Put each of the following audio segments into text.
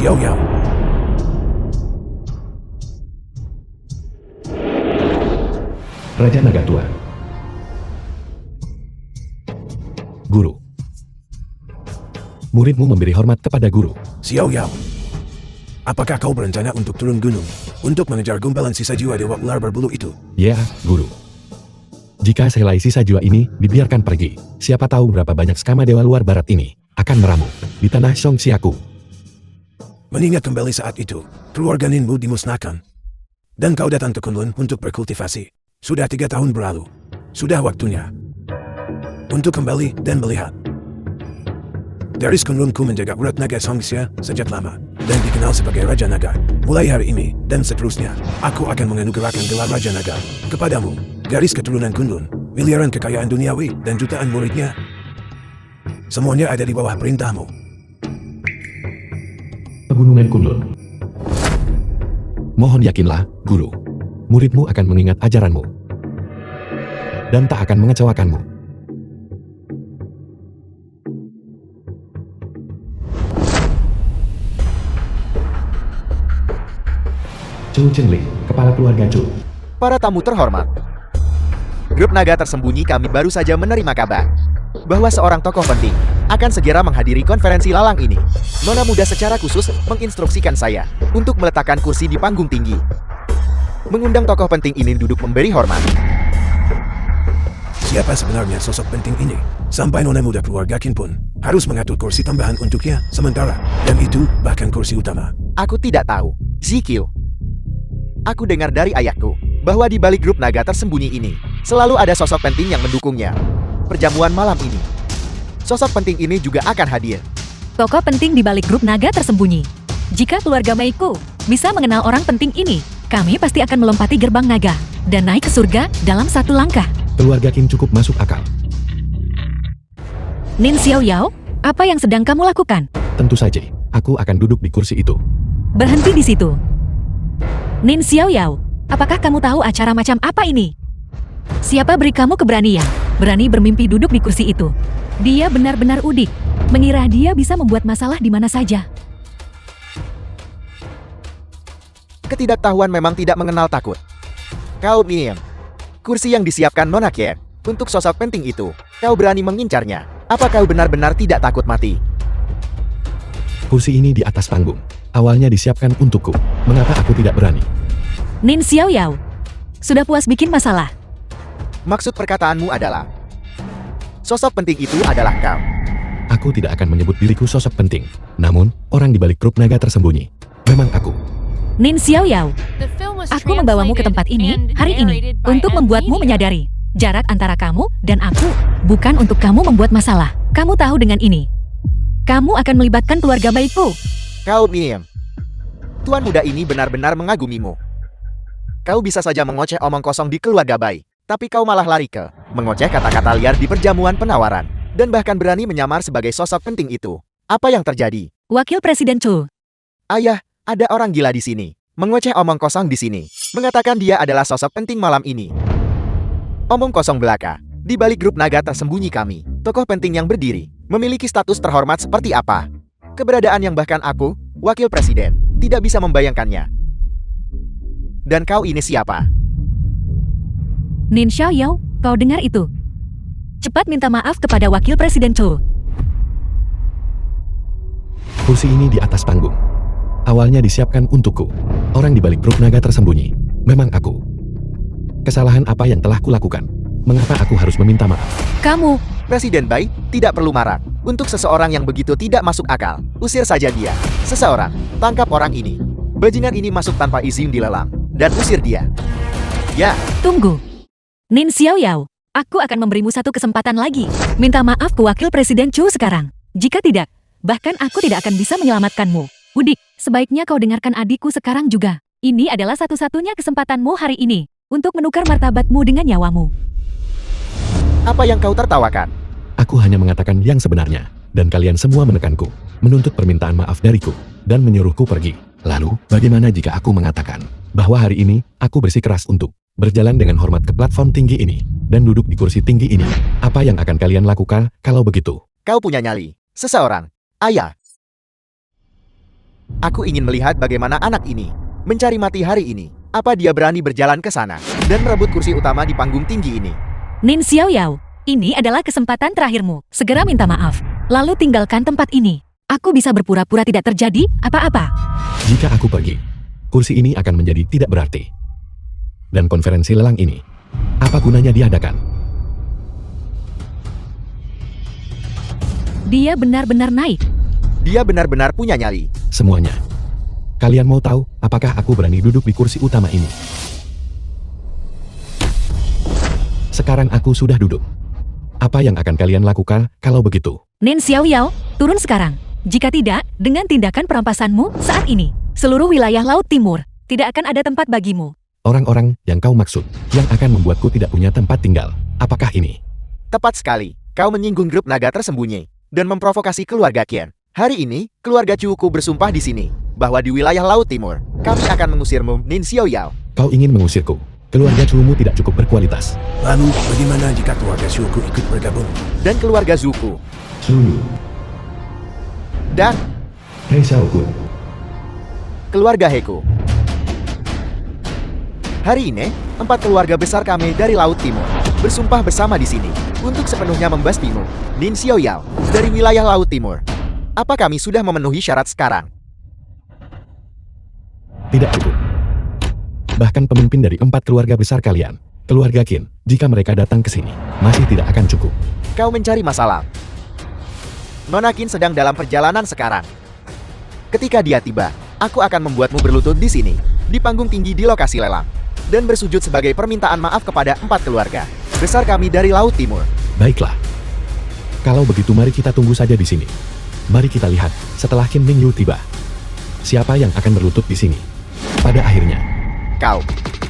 Xiao Yao. Raja Naga Tua. Guru. Muridmu memberi hormat kepada guru. Xiao Yao. Apakah kau berencana untuk turun gunung untuk mengejar gumpalan sisa jiwa dewa ular berbulu itu? Ya, guru. Jika sehelai sisa jiwa ini dibiarkan pergi, siapa tahu berapa banyak skama dewa luar barat ini akan meramu di tanah Songxiaku. Mengingat kembali saat itu, keluarga Ninmu dimusnahkan. Dan kau datang ke Kunlun untuk berkultivasi. Sudah 3 tahun berlalu. Sudah waktunya untuk kembali dan melihat. Dari Kunlunku menjaga urat naga Songxia sejak lama, dan dikenal sebagai Raja Naga. Mulai hari ini, dan seterusnya, aku akan menganugerahkan gelar Raja Naga kepadamu. Garis keturunan Kunlun, miliaran kekayaan duniawi, dan jutaan muridnya. Semuanya ada di bawah perintahmu. Pegunungan Kunlun. Mohon yakinlah, guru. Muridmu akan mengingat ajaranmu. Dan tak akan mengecewakanmu. Chu Chengli, kepala keluarga Chu. Para tamu terhormat, grup naga tersembunyi kami baru saja menerima kabar bahwa seorang tokoh penting akan segera menghadiri konferensi lalang ini. Nona muda secara khusus menginstruksikan saya untuk meletakkan kursi di panggung tinggi, mengundang tokoh penting ini duduk memberi hormat. Siapa sebenarnya sosok penting ini? Sampai nona muda keluarga Qin pun harus mengatur kursi tambahan untuknya sementara, dan itu bahkan kursi utama. Aku tidak tahu, Zikyu. Aku dengar dari ayahku bahwa di balik grup naga tersembunyi ini selalu ada sosok penting yang mendukungnya. Perjamuan malam ini, sosok penting ini juga akan hadir. Tokoh penting di balik grup naga tersembunyi. Jika keluarga Meiku bisa mengenal orang penting ini, kami pasti akan melompati gerbang naga dan naik ke surga dalam satu langkah. Keluarga Qin cukup masuk akal. Nin Xiao Yao, apa yang sedang kamu lakukan? Tentu saja, aku akan duduk di kursi itu. Berhenti di situ. Nin Xiao Yao, apakah kamu tahu acara macam apa ini? Siapa beri kamu keberanian, berani bermimpi duduk di kursi itu? Dia benar-benar udik, mengira dia bisa membuat masalah di mana saja. Ketidaktahuan memang tidak mengenal takut. Kau Miem, kursi yang disiapkan Nona Kier untuk sosok penting itu, kau berani mengincarnya. Apa kau benar-benar tidak takut mati? Kursi ini di atas panggung. Awalnya disiapkan untukku. Mengapa aku tidak berani? Nin Xiao Yao, sudah puas bikin masalah. Maksud perkataanmu adalah sosok penting itu adalah kau. Aku tidak akan menyebut diriku sosok penting. Namun, orang di balik grup naga tersembunyi memang aku. Nin Xiao Yao, aku membawamu ke tempat ini hari ini untuk membuatmu menyadari jarak antara kamu dan aku bukan untuk kamu membuat masalah. Kamu tahu dengan ini, kamu akan melibatkan keluarga baikku. Kau Miem, tuan muda ini benar-benar mengagumimu. Kau bisa saja mengoceh omong kosong di keluarga baik, tapi kau malah lari ke mengoceh kata-kata liar di perjamuan penawaran, dan bahkan berani menyamar sebagai sosok penting itu. Apa yang terjadi? Wakil Presiden Chu. Ayah, ada orang gila di sini, mengoceh omong kosong di sini, mengatakan dia adalah sosok penting malam ini. Omong kosong belaka. Di balik grup naga tersembunyi kami, tokoh penting yang berdiri, memiliki status terhormat seperti apa? Keberadaan yang bahkan aku, wakil presiden, tidak bisa membayangkannya. Dan kau ini siapa? Nin Xiao Yao, kau dengar itu? Cepat minta maaf kepada wakil presiden Chu. Kursi ini di atas panggung. Awalnya disiapkan untukku. Orang di balik grup naga tersembunyi memang aku. Kesalahan apa yang telah kulakukan? Mengapa aku harus meminta maaf? Kamu, Presiden Bai, tidak perlu marah. Untuk seseorang yang begitu tidak masuk akal, usir saja dia. Seseorang, tangkap orang ini. Bajingan ini masuk tanpa izin dilelang, dan usir dia. Ya, tunggu. Nin Xiao Yao, aku akan memberimu satu kesempatan lagi. Minta maaf ke wakil presiden Chu sekarang. Jika tidak, bahkan aku tidak akan bisa menyelamatkanmu. Udik, sebaiknya kau dengarkan adikku sekarang juga. Ini adalah satu-satunya kesempatanmu hari ini untuk menukar martabatmu dengan nyawamu. apa yang kau tertawakan? Aku hanya mengatakan yang sebenarnya, dan kalian semua menekanku, menuntut permintaan maaf dariku, dan menyuruhku pergi. Lalu, bagaimana jika aku mengatakan bahwa hari ini, aku bersikeras untuk berjalan dengan hormat ke platform tinggi ini, dan duduk di kursi tinggi ini? Apa yang akan kalian lakukan kalau begitu? Kau punya nyali. Seseorang. Ayah. Aku ingin melihat bagaimana anak ini mencari mati hari ini. Apa dia berani berjalan ke sana dan merebut kursi utama di panggung tinggi ini? Nin Xiaoyao, ini adalah kesempatan terakhirmu. Segera minta maaf, lalu tinggalkan tempat ini. Aku bisa berpura-pura tidak terjadi apa-apa. Jika aku pergi, kursi ini akan menjadi tidak berarti. Dan konferensi lelang ini, apa gunanya diadakan? Dia benar-benar naik. Dia benar-benar punya nyali. Semuanya. Kalian mau tahu apakah aku berani duduk di kursi utama ini? Sekarang aku sudah duduk. Apa yang akan kalian lakukan kalau begitu? Nin Xiaoyao, turun sekarang. Jika tidak, dengan tindakan perampasanmu saat ini, seluruh wilayah Laut Timur tidak akan ada tempat bagimu. Orang-orang yang kau maksud, yang akan membuatku tidak punya tempat tinggal. Apakah ini? Tepat sekali. Kau menyinggung grup naga tersembunyi dan memprovokasi keluarga Qian. Hari ini, keluarga Chuku bersumpah di sini bahwa di wilayah Laut Timur, kami akan mengusirmu, Nin Xiaoyao. Kau ingin mengusirku? Keluarga Chumu tidak cukup berkualitas. Lalu, bagaimana jika keluarga Shuku ikut bergabung? Dan keluarga Zuku. Sulu, Dan Hei Xiaokun, keluarga Heko. Hari ini, 4 keluarga besar kami dari Laut Timur bersumpah bersama di sini untuk sepenuhnya membasmimu, Nin Xiaoyao, dari wilayah Laut Timur. Apa kami sudah memenuhi syarat sekarang? tidak cukup. Bahkan pemimpin dari 4 keluarga besar kalian, keluarga Qin, jika mereka datang ke sini, masih tidak akan cukup. Kau mencari masalah. Nona Qin sedang dalam perjalanan sekarang. Ketika dia tiba, aku akan membuatmu berlutut di sini, di panggung tinggi di lokasi lelang, dan bersujud sebagai permintaan maaf kepada 4 keluarga besar kami dari Laut Timur. Baiklah. Kalau begitu mari kita tunggu saja di sini. Mari kita lihat, setelah Qin Mingyu tiba, siapa yang akan berlutut di sini. Pada akhirnya, Kau,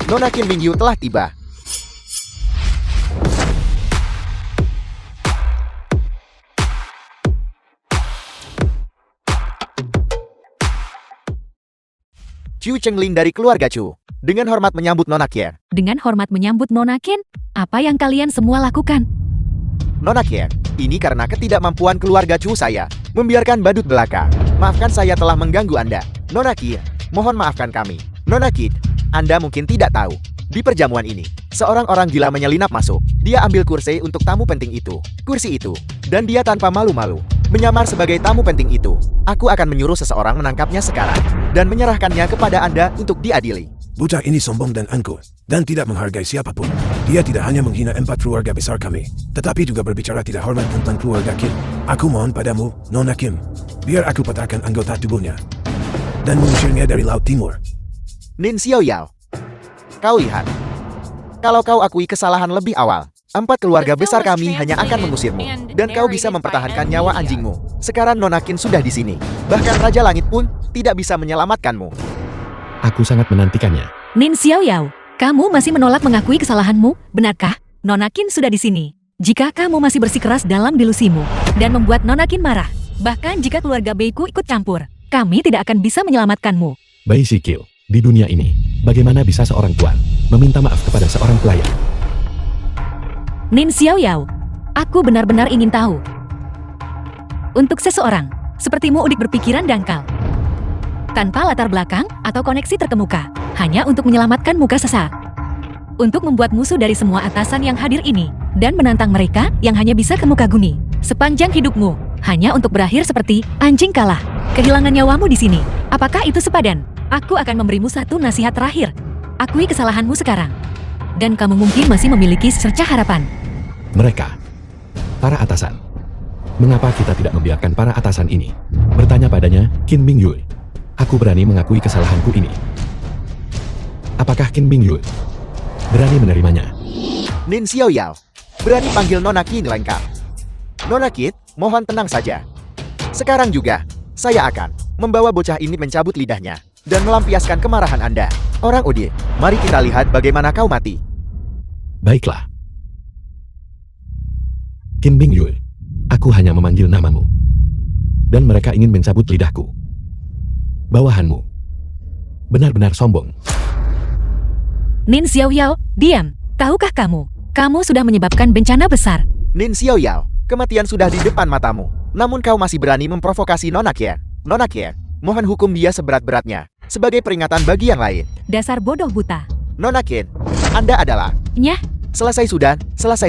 Nona Qin Mingyu telah tiba. Chu Chenglin dari keluarga Chu, dengan hormat menyambut Nona Qian. Dengan hormat menyambut Nona Qin, apa yang kalian semua lakukan? Nona Qian, ini karena ketidakmampuan keluarga Chu saya membiarkan badut belaka. Maafkan saya telah mengganggu Anda. Nona Qian, mohon maafkan kami. Nona Qin, Anda mungkin tidak tahu. Di perjamuan ini, seorang orang gila menyelinap masuk. Dia ambil kursi untuk tamu penting itu. Kursi itu. Dan dia tanpa malu-malu menyamar sebagai tamu penting itu. Aku akan menyuruh seseorang menangkapnya sekarang dan menyerahkannya kepada Anda untuk diadili. Bocah ini sombong dan angkuh, dan tidak menghargai siapapun. Dia tidak hanya menghina 4 keluarga besar kami, tetapi juga berbicara tidak hormat tentang keluarga Kim. Aku mohon padamu, Nona Kim, biar aku patahkan anggota tubuhnya dan mengusirnya dari Laut Timur. Nin Xiaoyao, kau lihat. Kalau kau akui kesalahan lebih awal, 4 keluarga besar kami hanya akan mengusirmu, dan kau bisa mempertahankan nyawa anjingmu. Sekarang Nona Qin sudah di sini. Bahkan Raja Langit pun tidak bisa menyelamatkanmu. aku sangat menantikannya. Nin Xiaoyao, kamu masih menolak mengakui kesalahanmu, benarkah? Nona Qin sudah di sini. Jika kamu masih bersikeras dalam delusimu dan membuat Nona Qin marah, bahkan jika keluarga Beiku ikut campur, kami tidak akan bisa menyelamatkanmu. Bai Sikil, di dunia ini, bagaimana bisa seorang tuan meminta maaf kepada seorang pelayan? Nin Xiaoyao, aku benar-benar ingin tahu. Untuk seseorang sepertimu udik berpikiran dangkal, tanpa latar belakang atau koneksi terkemuka, hanya untuk menyelamatkan muka sesaat. Untuk membuat musuh dari semua atasan yang hadir ini, dan menantang mereka yang hanya bisa kamu kagumi. Sepanjang hidupmu, hanya untuk berakhir seperti anjing kalah. Kehilangan nyawamu di sini. Apakah itu sepadan? Aku akan memberimu satu nasihat terakhir. Akui kesalahanmu sekarang. Dan kamu mungkin masih memiliki secercah harapan. Mereka, para atasan. Mengapa kita tidak membiarkan para atasan ini bertanya padanya, Qin Mingyue? Aku berani mengakui kesalahanku ini. Apakah Qin Mingyue berani menerimanya? Nin Xiaoyao, berani panggil Nona Qin lengkap. Nona Qin, mohon tenang saja. Sekarang juga, saya akan membawa bocah ini mencabut lidahnya dan melampiaskan kemarahan Anda. Orang Odie, mari kita lihat bagaimana kau mati. Baiklah. Qin Mingyue, aku hanya memanggil namamu. Dan mereka ingin mencabut lidahku. Bawahanmu benar-benar sombong. Nin Xiaoyao, diam. Tahukah kamu? Kamu sudah menyebabkan bencana besar. Nin Xiaoyao, kematian sudah di depan matamu. Namun kau masih berani memprovokasi Nona Qian. Nona Qian, Mohon hukum dia seberat-beratnya, sebagai peringatan bagi yang lain. Dasar bodoh buta. Nona Qin, Anda adalah... Nyah, Selesai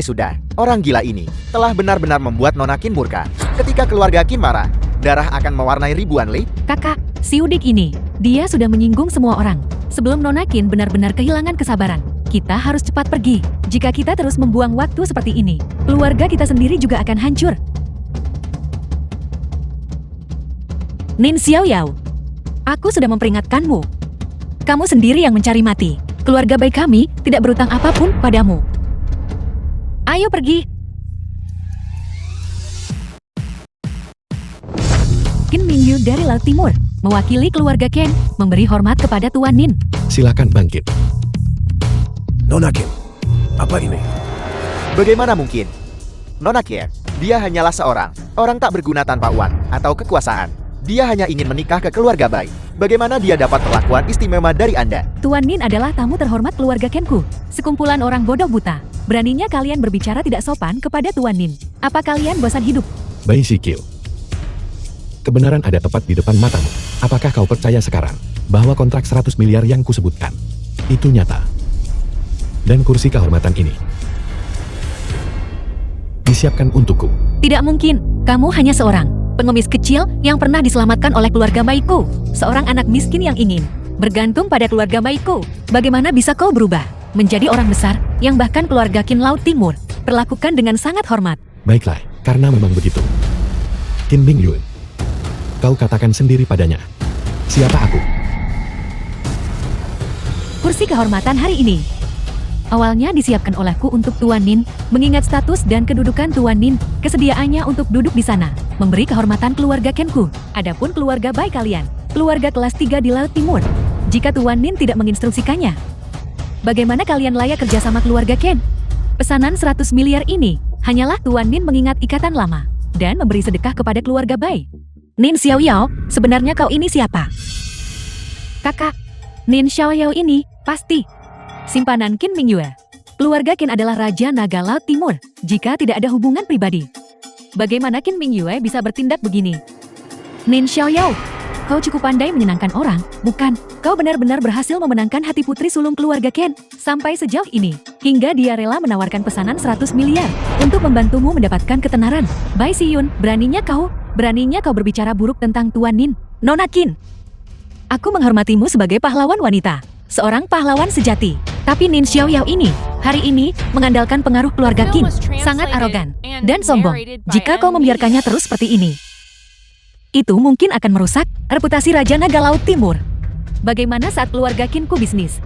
sudah. Orang gila ini telah benar-benar membuat Nona Qin murka. Ketika keluarga Qin marah, darah akan mewarnai ribuan li. kakak, si Udik ini, dia sudah menyinggung semua orang. Sebelum Nona Qin benar-benar kehilangan kesabaran, kita harus cepat pergi. Jika kita terus membuang waktu seperti ini, keluarga kita sendiri juga akan hancur. Nin Xiaoyao, aku sudah memperingatkanmu. Kamu sendiri yang mencari mati. Keluarga baik kami tidak berutang apapun padamu. Ayo pergi. Qin Mingyu dari Laut Timur, mewakili keluarga Ken, memberi hormat kepada Tuan Nin. Silakan bangkit. Nona Qin, apa ini? Bagaimana mungkin? Nona Qin, dia hanyalah seorang orang tak berguna tanpa uang atau kekuasaan. Dia hanya ingin menikah ke keluarga baik. Bagaimana dia dapat perlakuan istimewa dari Anda? Tuan Nin adalah tamu terhormat keluarga Kenku. Sekumpulan orang bodoh buta. Beraninya kalian berbicara tidak sopan kepada Tuan Nin. Apa kalian bosan hidup? Bai Sikil. Kebenaran ada tepat di depan matamu. Apakah kau percaya sekarang bahwa kontrak 100 miliar yang kusebutkan itu nyata? Dan kursi kehormatan ini disiapkan untukku. Tidak mungkin. Kamu hanya seorang pengemis kecil yang pernah diselamatkan oleh keluarga baikku. Seorang anak miskin yang ingin bergantung pada keluarga baikku. Bagaimana bisa kau berubah menjadi orang besar yang bahkan keluarga Qin Laut Timur perlakukan dengan sangat hormat? Baiklah, karena memang begitu. Qin Mingyu, kau katakan sendiri padanya. Siapa aku? Kursi kehormatan hari ini awalnya disiapkan olehku untuk Tuan Nin, mengingat status dan kedudukan Tuan Nin, kesediaannya untuk duduk di sana, memberi kehormatan keluarga Kenku. Adapun keluarga baik kalian, keluarga kelas 3 di Laut Timur, jika Tuan Nin tidak menginstruksikannya, bagaimana kalian layak kerja sama keluarga Ken? Pesanan 100 miliar ini, hanyalah Tuan Nin mengingat ikatan lama, dan memberi sedekah kepada keluarga baik. Nin Xiaoyao, sebenarnya kau ini siapa? Kakak, Nin Xiaoyao ini, pasti simpanan Qin Mingyu. Keluarga Qin adalah Raja Naga Laut Timur, jika tidak ada hubungan pribadi. Bagaimana Qin Mingyu bisa bertindak begini? Nin Xiaoyao, kau cukup pandai menyenangkan orang, bukan? Kau benar-benar berhasil memenangkan hati putri sulung keluarga Ken, sampai sejauh ini, hingga dia rela menawarkan pesanan 100 miliar, untuk membantumu mendapatkan ketenaran. Bai Siyun, beraninya kau berbicara buruk tentang Tuan Nin, Nona Qin. Aku menghormatimu sebagai pahlawan wanita, seorang pahlawan sejati. Tapi Nin Xiaoyao ini, hari ini, mengandalkan pengaruh keluarga Qin, sangat arogan dan sombong. Jika kau membiarkannya terus seperti ini, itu mungkin akan merusak reputasi Raja Naga Laut Timur. Bagaimana saat keluarga Qin ku bisnis?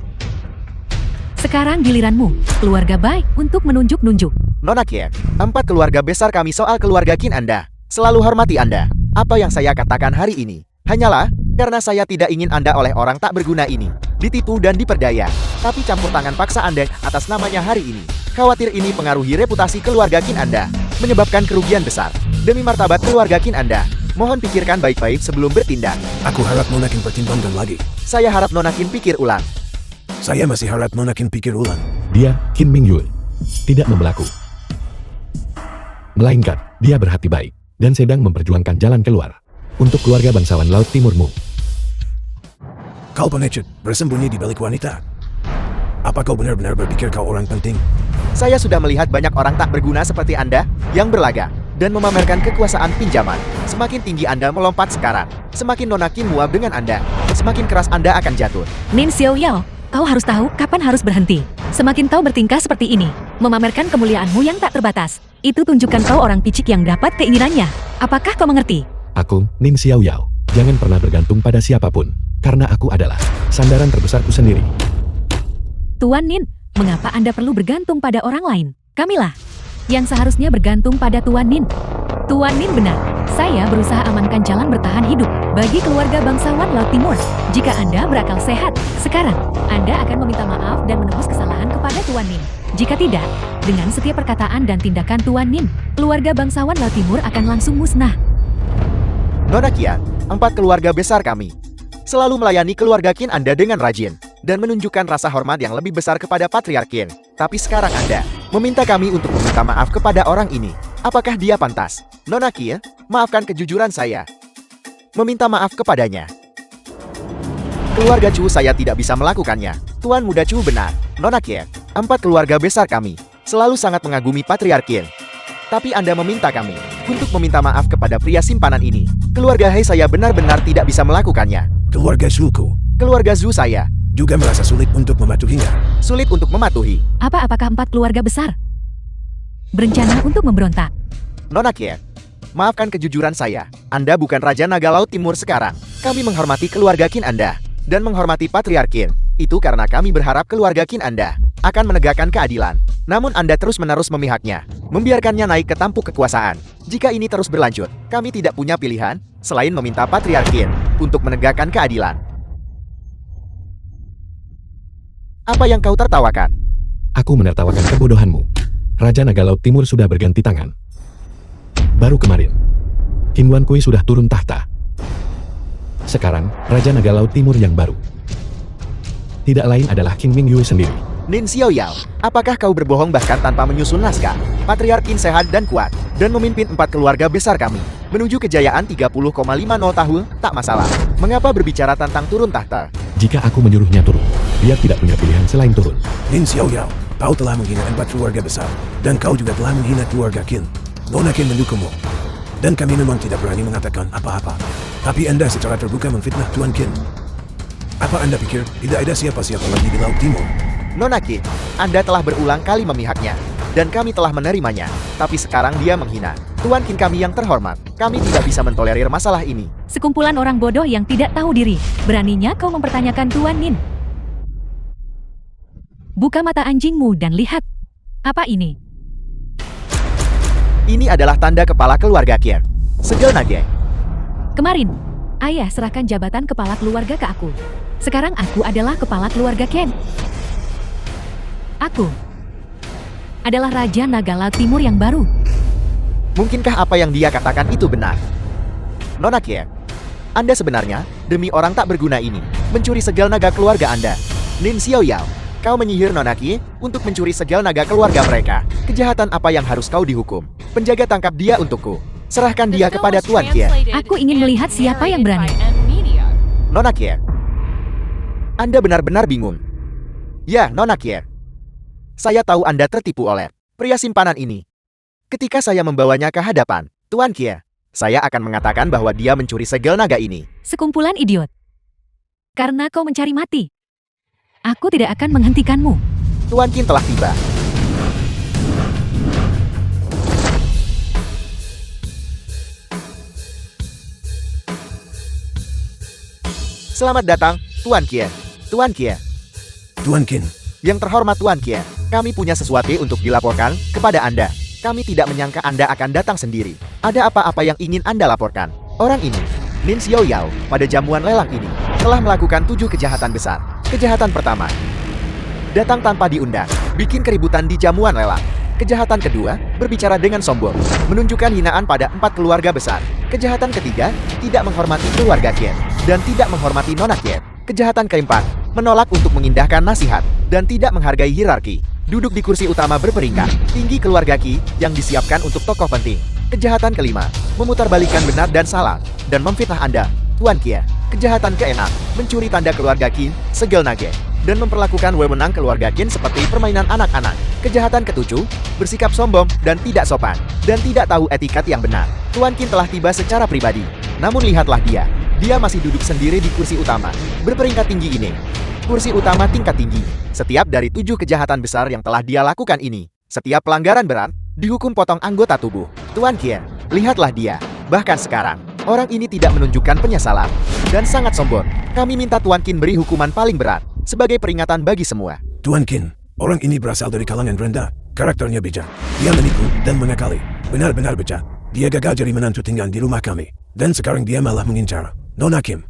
Sekarang giliranmu, keluarga baik, untuk menunjuk-nunjuk. Nona Qin, 4 keluarga besar kami soal keluarga Qin Anda. Selalu hormati Anda. Apa yang saya katakan hari ini, hanyalah karena saya tidak ingin Anda oleh orang tak berguna ini ditipu dan diperdaya. Tapi campur tangan paksa Anda atas namanya hari ini. Khawatir ini pengaruhi reputasi keluarga Qin Anda, menyebabkan kerugian besar. Demi martabat keluarga Qin Anda, mohon pikirkan baik-baik sebelum bertindak. Aku harap Nona Qin pertimbangkan lagi. Saya harap Nona Qin pikir ulang. Saya masih harap Nona Qin pikir ulang. Dia, Qin Mingyu, tidak membelaku. Melainkan, dia berhati baik, dan sedang memperjuangkan jalan keluar untuk keluarga bangsawan Laut Timurmu. Kau pengecut, bersembunyi di balik wanita. Apa kau benar-benar berpikir kau orang penting? Saya sudah melihat banyak orang tak berguna seperti Anda, yang berlaga, dan memamerkan kekuasaan pinjaman. Semakin tinggi Anda melompat sekarang, semakin Nona Qin muak dengan Anda, semakin keras Anda akan jatuh. Nin Xiaoyao, kau harus tahu kapan harus berhenti. Semakin kau bertingkah seperti ini, memamerkan kemuliaanmu yang tak terbatas, itu tunjukkan kau orang picik yang dapat keinginannya. Apakah kau mengerti? Aku, Nin Xiaoyao, jangan pernah bergantung pada siapapun, karena aku adalah sandaran terbesarku sendiri. Tuan Nin, mengapa Anda perlu bergantung pada orang lain? Kamilah yang seharusnya bergantung pada Tuan Nin. Tuan Nin benar, saya berusaha amankan jalan bertahan hidup bagi keluarga bangsawan Laut Timur. Jika Anda berakal sehat, sekarang Anda akan meminta maaf dan menebus kesalahan kepada Tuan Nin. Jika tidak, dengan setiap perkataan dan tindakan Tuan Nin, keluarga bangsawan Laut Timur akan langsung musnah. Nona Qin, 4 keluarga besar kami selalu melayani keluarga Qin Anda dengan rajin, dan menunjukkan rasa hormat yang lebih besar kepada Patriark Qin. Tapi sekarang Anda meminta kami untuk meminta maaf kepada orang ini. Apakah dia pantas? Nona Qin, maafkan kejujuran saya. meminta maaf kepadanya. Keluarga Chu saya tidak bisa melakukannya. Tuan Muda Chu benar. Nona Kie, 4 keluarga besar kami selalu sangat mengagumi Patriark Qin. Tapi Anda meminta kami untuk meminta maaf kepada pria simpanan ini. Keluarga Hei saya benar-benar tidak bisa melakukannya. Keluarga Zhuku Keluarga Zhu saya juga merasa sulit untuk mematuhinya. sulit untuk mematuhi. Apakah 4 keluarga besar berencana untuk memberontak? Nona Kie, maafkan kejujuran saya. Anda bukan Raja Naga Laut Timur sekarang. Kami menghormati keluarga Qin Anda dan menghormati Patriark Qin. Itu karena kami berharap keluarga Qin Anda akan menegakkan keadilan. Namun Anda terus-menerus memihaknya, membiarkannya naik ke tampuk kekuasaan. Jika ini terus berlanjut, kami tidak punya pilihan selain meminta Patriark Qin untuk menegakkan keadilan. Apa yang kau tertawakan? Aku menertawakan kebodohanmu. Raja Naga Laut Timur sudah berganti tangan. Baru kemarin, King Wan Kui sudah turun tahta. Sekarang, Raja Naga Laut Timur yang baru tidak lain adalah King Ming Yue sendiri. Nin Xiaoyao, apakah kau berbohong bahkan tanpa menyusun naskah? Patriark Qin sehat dan kuat, dan memimpin 4 keluarga besar kami menuju kejayaan 30,50 tahun, tak masalah. Mengapa berbicara tentang turun tahta? Jika aku menyuruhnya turun, dia tidak punya pilihan selain turun. Lin Xiaoyao, kau telah menghina 4 keluarga besar, dan kau juga telah menghina keluarga Qin. Nona Qin mendukungmu, dan kami memang tidak berani mengatakan apa-apa. Tapi Anda secara terbuka memfitnah Tuan Qin. Apa Anda pikir tidak ada siapa-siapa lagi di Laut Timur? Nona Qin, Anda telah berulang kali memihaknya, dan kami telah menerimanya. Tapi sekarang dia menghina Tuan Qin kami yang terhormat. Kami tidak bisa mentolerir masalah ini. Sekumpulan orang bodoh yang tidak tahu diri. Beraninya kau mempertanyakan Tuan Nin. Buka mata anjingmu dan lihat. Apa ini? Ini adalah tanda kepala keluarga Qin. Segel Nage. Kemarin, ayah serahkan jabatan kepala keluarga ke aku. Sekarang aku adalah kepala keluarga Ken. Aku adalah Raja Naga Laut Timur yang baru. Mungkinkah apa yang dia katakan itu benar? Nona Qin, Anda sebenarnya, demi orang tak berguna ini, mencuri segel naga keluarga Anda. Nin Xiaoyao, kau menyihir Nona Qin untuk mencuri segel naga keluarga mereka. Kejahatan apa yang harus kau dihukum? Penjaga tangkap dia untukku. Serahkan dia kepada Tuan Qin. Aku ingin melihat siapa yang berani. Nona Qin, Anda benar-benar bingung. Ya, Nona Qin. Saya tahu Anda tertipu oleh pria simpanan ini. Ketika saya membawanya ke hadapan Tuan Qin, saya akan mengatakan bahwa dia mencuri segel naga ini. Sekumpulan idiot. Karena kau mencari mati. Aku tidak akan menghentikanmu. Tuan Qin telah tiba. Selamat datang, Tuan Qin. Tuan Qin. Tuan Qin, Yang terhormat Tuan Qin, kami punya sesuatu untuk dilaporkan kepada Anda. Kami tidak menyangka Anda akan datang sendiri. Ada apa-apa yang ingin Anda laporkan? Orang ini, Nin Xiaoyao, pada jamuan lelang ini, telah melakukan 7 kejahatan besar. Kejahatan pertama, datang tanpa diundang, bikin keributan di jamuan lelang. Kejahatan kedua, berbicara dengan sombong, menunjukkan hinaan pada 4 keluarga besar. Kejahatan ketiga, tidak menghormati keluarga Qin, dan tidak menghormati Nona Qin. Kejahatan keempat, menolak untuk mengindahkan nasihat, dan tidak menghargai hierarki. Duduk di kursi utama berperingkat, tinggi keluarga Qi yang disiapkan untuk tokoh penting. Kejahatan kelima, memutarbalikkan benar dan salah, dan memfitnah Anda, Tuan Qin. Kejahatan keenam, mencuri tanda keluarga Qin, segel nage, dan memperlakukan wewenang keluarga Qin seperti permainan anak-anak. Kejahatan ketujuh, bersikap sombong dan tidak sopan, dan tidak tahu etikat yang benar. Tuan Qin telah tiba secara pribadi. Namun lihatlah dia. Dia masih duduk sendiri di kursi utama, berperingkat tinggi ini. Kursi utama tingkat tinggi. Setiap dari 7 kejahatan besar yang telah dia lakukan ini, setiap pelanggaran berat, dihukum potong anggota tubuh. Tuan Qin, lihatlah dia. Bahkan sekarang, orang ini tidak menunjukkan penyesalan, dan sangat sombong. Kami minta Tuan Qin beri hukuman paling berat, sebagai peringatan bagi semua. Tuan Qin, orang ini berasal dari kalangan rendah. Karakternya bijak. Dia menipu dan mengakali. Benar-benar bejat. Dia gagal jadi menantu tinggal di rumah kami. Dan sekarang dia malah mengincar Nona Kim.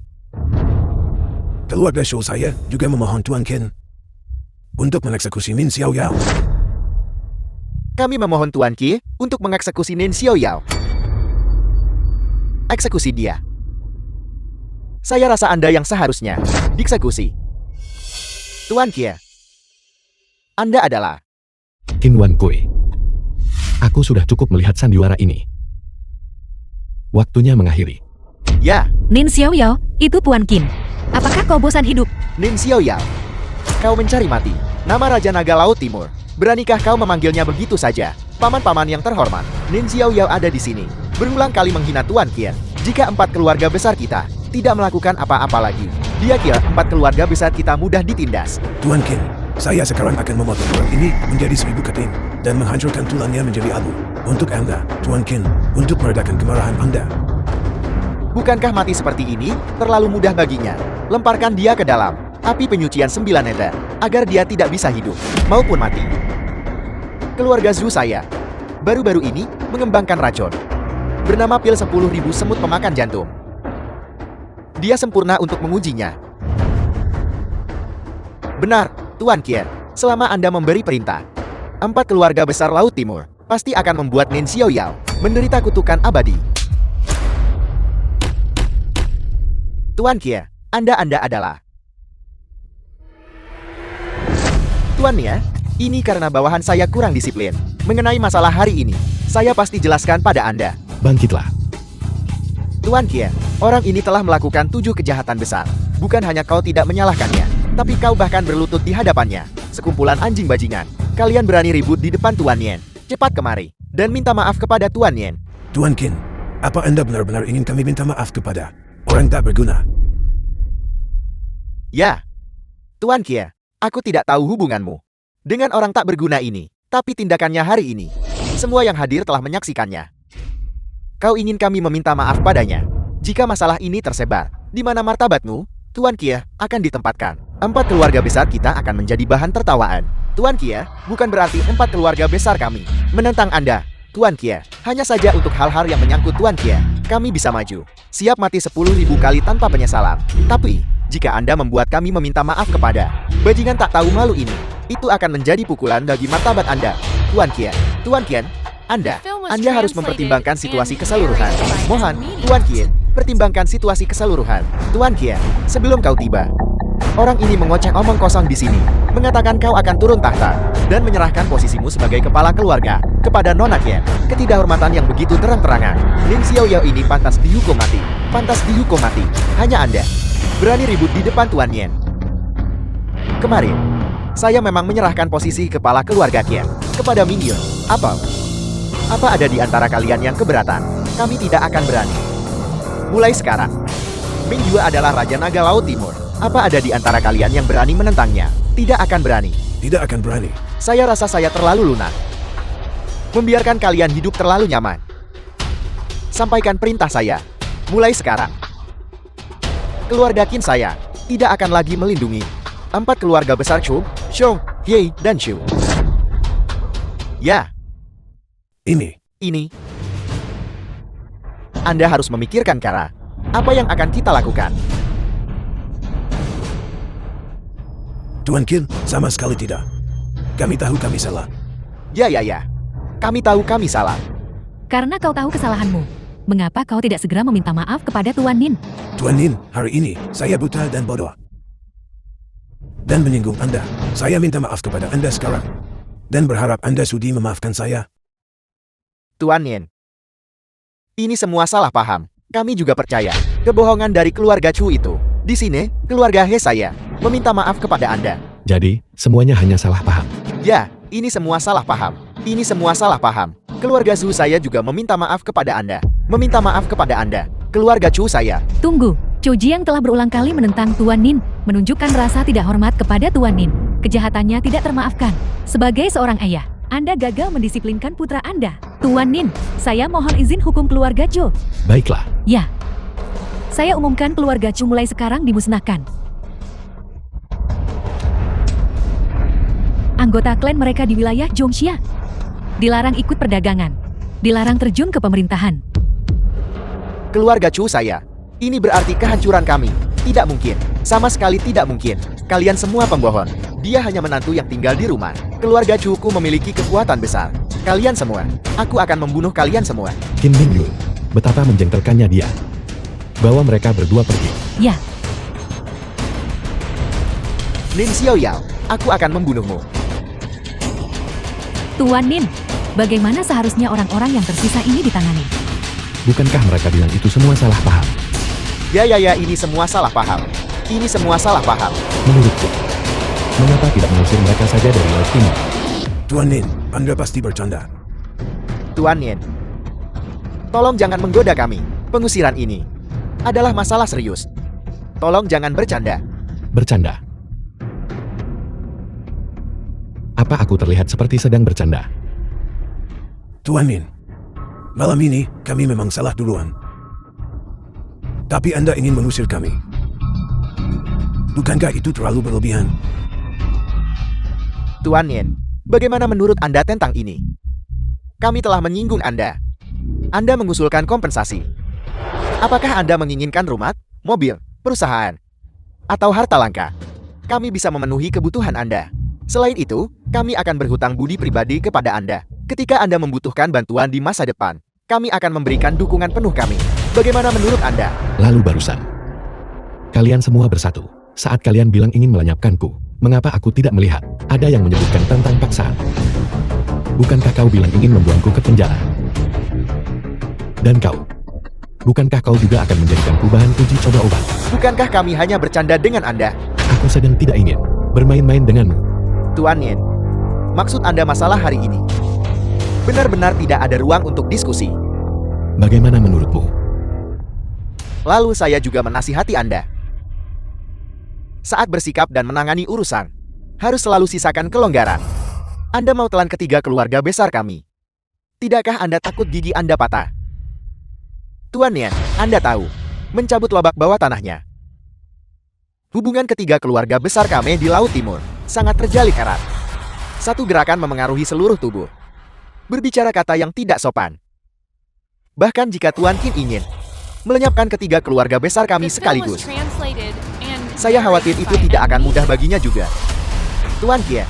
Keluarga Shou saya juga memohon Tuan Qin untuk mengeksekusi Nin Xiaoyao. Kami memohon Tuan Qi untuk mengeksekusi Nin Xiaoyao. Eksekusi dia. Saya rasa Anda yang seharusnya dieksekusi. Tuan Qi, Anda adalah... Qin Wan Kui. Aku sudah cukup melihat sandiwara ini. Waktunya mengakhiri. Ya, Nin Xiaoyao, itu Tuan Qin. Apakah kau bosan hidup? Nin Xiaoyao. Kau mencari mati. Nama Raja Naga Laut Timur. Beranikah kau memanggilnya begitu saja? Paman-paman yang terhormat, Nin Xiaoyao ada di sini. Berulang kali menghina Tuan Qin. Jika 4 keluarga besar kita tidak melakukan apa-apa lagi, dia kira 4 keluarga besar kita mudah ditindas. Tuan Qin, saya sekarang akan memotong orang ini menjadi 1000 keting dan menghancurkan tulangnya menjadi abu. Untuk Anda, Tuan Qin, untuk meredakan kemarahan Anda. Bukankah mati seperti ini terlalu mudah baginya? Lemparkan dia ke dalam api penyucian 9 nether agar dia tidak bisa hidup maupun mati. Keluarga Zhu saya baru-baru ini mengembangkan racun bernama pil 10.000 semut pemakan jantung. Dia sempurna untuk mengujinya. Benar, Tuan Qin. Selama Anda memberi perintah, 4 keluarga besar Laut Timur pasti akan membuat Nin Xiaoyao menderita kutukan abadi. Tuan Qin, Anda adalah Tuan Nia, ini karena bawahan saya kurang disiplin. Mengenai masalah hari ini, saya pasti jelaskan pada Anda. Bangkitlah. Tuan Qin, orang ini telah melakukan 7 kejahatan besar. Bukan hanya kau tidak menyalahkannya, tapi kau bahkan berlutut di hadapannya. Sekumpulan anjing bajingan. Kalian berani ribut di depan Tuan Yen. Cepat kemari, dan minta maaf kepada Tuan Yen. Tuan Qin, apa Anda benar-benar ingin kami minta maaf kepada orang tak berguna? Ya, Tuan Qin, aku tidak tahu hubunganmu dengan orang tak berguna ini, tapi tindakannya hari ini, semua yang hadir telah menyaksikannya. Kau ingin kami meminta maaf padanya. Jika masalah ini tersebar, di mana martabatmu, Tuan Qin, akan ditempatkan. 4 keluarga besar kita akan menjadi bahan tertawaan. Tuan Qin, bukan berarti 4 keluarga besar kami menentang Anda. Tuan Qin, hanya saja untuk hal-hal yang menyangkut Tuan Qin, kami bisa maju. Siap mati 10.000 kali tanpa penyesalan. Tapi, jika Anda membuat kami meminta maaf kepada bajingan tak tahu malu ini, itu akan menjadi pukulan bagi martabat Anda. Tuan Qin, Anda harus mempertimbangkan situasi keseluruhan. Mohon, Tuan Qin, pertimbangkan situasi keseluruhan. Tuan Qin, sebelum kau tiba, orang ini mengoceh omong kosong di sini, mengatakan kau akan turun tahta dan menyerahkan posisimu sebagai kepala keluarga kepada Nona Qin. Ketidakhormatan yang begitu terang-terangan. Nin Xiaoyao ini pantas dihukum mati. Pantas dihukum mati. Hanya Anda berani ribut di depan Tuan Yen. Kemarin, saya memang menyerahkan posisi kepala keluarga Qin kepada Mingyu. Apa ada di antara kalian yang keberatan? Kami tidak akan berani. Mulai sekarang, Mingyu adalah Raja Naga Laut Timur. Apa ada di antara kalian yang berani menentangnya? Tidak akan berani. Tidak akan berani. Saya rasa saya terlalu lunak. Membiarkan kalian hidup terlalu nyaman. Sampaikan perintah saya. Mulai sekarang. Keluarga Qin saya tidak akan lagi melindungi 4 keluarga besar Chu, Xiong, He, dan Shu. Ya, ini. Anda harus memikirkan cara apa yang akan kita lakukan. Tuan Qin, sama sekali tidak. Kami tahu kami salah. Ya. Kami tahu kami salah. Karena kau tahu kesalahanmu. Mengapa kau tidak segera meminta maaf kepada Tuan Nin? Tuan Nin, hari ini saya buta dan bodoh. Dan menyinggung Anda. Saya minta maaf kepada Anda sekarang. Dan berharap Anda sudi memaafkan saya. Tuan Yen, ini semua salah paham. Kami juga percaya kebohongan dari keluarga Chu itu. Di sini, keluarga He saya meminta maaf kepada Anda. Jadi, semuanya hanya salah paham. Ya, ini semua salah paham. Ini semua salah paham. Keluarga Zhu saya juga meminta maaf kepada Anda. Meminta maaf kepada Anda. Keluarga Chu saya. Tunggu, Chu Jiang telah berulang kali menentang Tuan Nin, menunjukkan rasa tidak hormat kepada Tuan Nin. Kejahatannya tidak termaafkan. Sebagai seorang ayah, Anda gagal mendisiplinkan putra Anda. Tuan Nin, saya mohon izin hukum keluarga Chu. Baiklah. Ya. Saya umumkan keluarga Chu mulai sekarang dimusnahkan. Anggota klan mereka di wilayah Zhongxia dilarang ikut perdagangan, dilarang terjun ke pemerintahan. Keluarga Chu saya. Ini berarti kehancuran kami. Tidak mungkin. Sama sekali tidak mungkin. Kalian semua pembohong. Dia hanya menantu yang tinggal di rumah. Keluarga Chuku memiliki kekuatan besar. Kalian semua. Aku akan membunuh kalian semua. Qin Mingyu, betapa menjengkelkannya dia. Bawa mereka berdua pergi. Ya, Nin Xiaoyao, aku akan membunuhmu. Tuan Nin, bagaimana seharusnya orang-orang yang tersisa ini ditangani? Bukankah mereka bilang itu semua salah paham? Ya, ini semua salah paham. Ini semua salah paham. Menurutku, mengapa tidak mengusir mereka saja dari Laut Timur? Tuan Nin, Anda pasti bercanda. Tuan Yin, tolong jangan menggoda kami. Pengusiran ini adalah masalah serius. Tolong jangan bercanda. Bercanda. Apa aku terlihat seperti sedang bercanda? Tuan Nin, malam ini kami memang salah duluan. Tapi Anda ingin mengusir kami. Bukankah itu terlalu berlebihan? Tuan Yin, bagaimana menurut Anda tentang ini? Kami telah menyinggung Anda. Anda mengusulkan kompensasi. Apakah Anda menginginkan rumah, mobil, perusahaan, atau harta langka? Kami bisa memenuhi kebutuhan Anda. Selain itu, kami akan berhutang budi pribadi kepada Anda. Ketika Anda membutuhkan bantuan di masa depan, kami akan memberikan dukungan penuh kami. Bagaimana menurut Anda? Lalu barusan, kalian semua bersatu. Saat kalian bilang ingin melenyapkanku, mengapa aku tidak melihat ada yang menyebutkan tentang paksaan? Bukankah kau bilang ingin membuangku ke penjara? Dan kau, bukankah kau juga akan menjadikanku bahan uji coba obat? Bukankah kami hanya bercanda dengan Anda? Aku sedang tidak ingin bermain-main denganmu. Tuan Yin, maksud Anda masalah hari ini? Benar-benar tidak ada ruang untuk diskusi. Bagaimana menurutmu? Lalu saya juga menasihati Anda. Saat bersikap dan menangani urusan, harus selalu sisakan kelonggaran. Anda mau telan ketiga keluarga besar kami. Tidakkah Anda takut gigi Anda patah? Tuan Yin, Anda tahu, mencabut lobak bawah tanahnya. Hubungan ketiga keluarga besar kami di Laut Timur sangat terjalin erat. Satu gerakan memengaruhi seluruh tubuh. Berbicara kata yang tidak sopan. Bahkan jika Tuan Qin ingin melenyapkan ketiga keluarga besar kami sekaligus, saya khawatir itu tidak akan mudah baginya juga. Tuan Qin,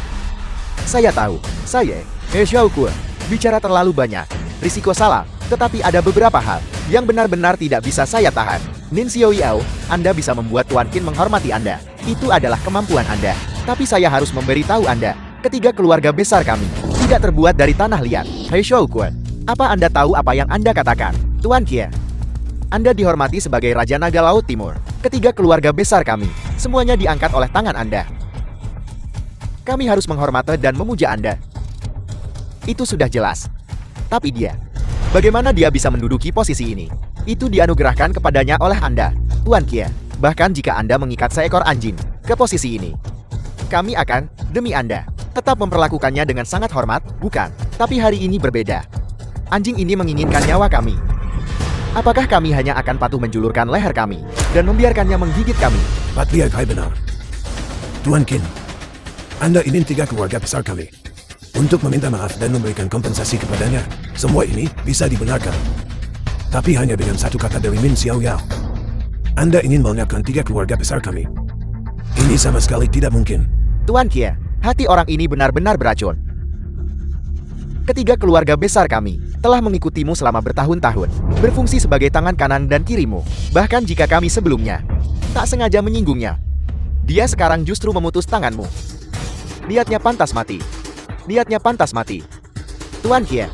saya tahu, saya, He Xiaokuo, bicara terlalu banyak, risiko salah, tetapi ada beberapa hal yang benar-benar tidak bisa saya tahan. Nin Xiaoyao, Anda bisa membuat Tuan Qin menghormati Anda. Itu adalah kemampuan Anda. Tapi saya harus memberitahu Anda, ketiga keluarga besar kami tidak terbuat dari tanah liat. He Xiaokuo, apa Anda tahu apa yang Anda katakan? Tuan Qin, Anda dihormati sebagai Raja Naga Laut Timur. Ketiga keluarga besar kami, semuanya diangkat oleh tangan Anda. Kami harus menghormati dan memuja Anda. Itu sudah jelas. Tapi dia, bagaimana dia bisa menduduki posisi ini? Itu dianugerahkan kepadanya oleh Anda, Tuan Qin. Bahkan jika Anda mengikat seekor anjing ke posisi ini, kami akan, demi Anda, tetap memperlakukannya dengan sangat hormat, bukan? Tapi hari ini berbeda. Anjing ini menginginkan nyawa kami. Apakah kami hanya akan patuh menjulurkan leher kami dan membiarkannya menggigit kami? Patria Kai benar. Tuan Qin, Anda ingin tiga keluarga besar kami untuk meminta maaf dan memberikan kompensasi kepadanya. Semua ini bisa dibenarkan. Tapi hanya dengan satu kata dari Min Xiaoyao. Anda ingin melenyapkan tiga keluarga besar kami. Ini sama sekali tidak mungkin. Tuan Qin, hati orang ini benar-benar beracun. Ketiga keluarga besar kami telah mengikutimu selama bertahun-tahun, berfungsi sebagai tangan kanan dan kirimu. Bahkan jika kami sebelumnya tak sengaja menyinggungnya, dia sekarang justru memutus tanganmu. Niatnya pantas mati. Niatnya pantas mati. Tuan Qin,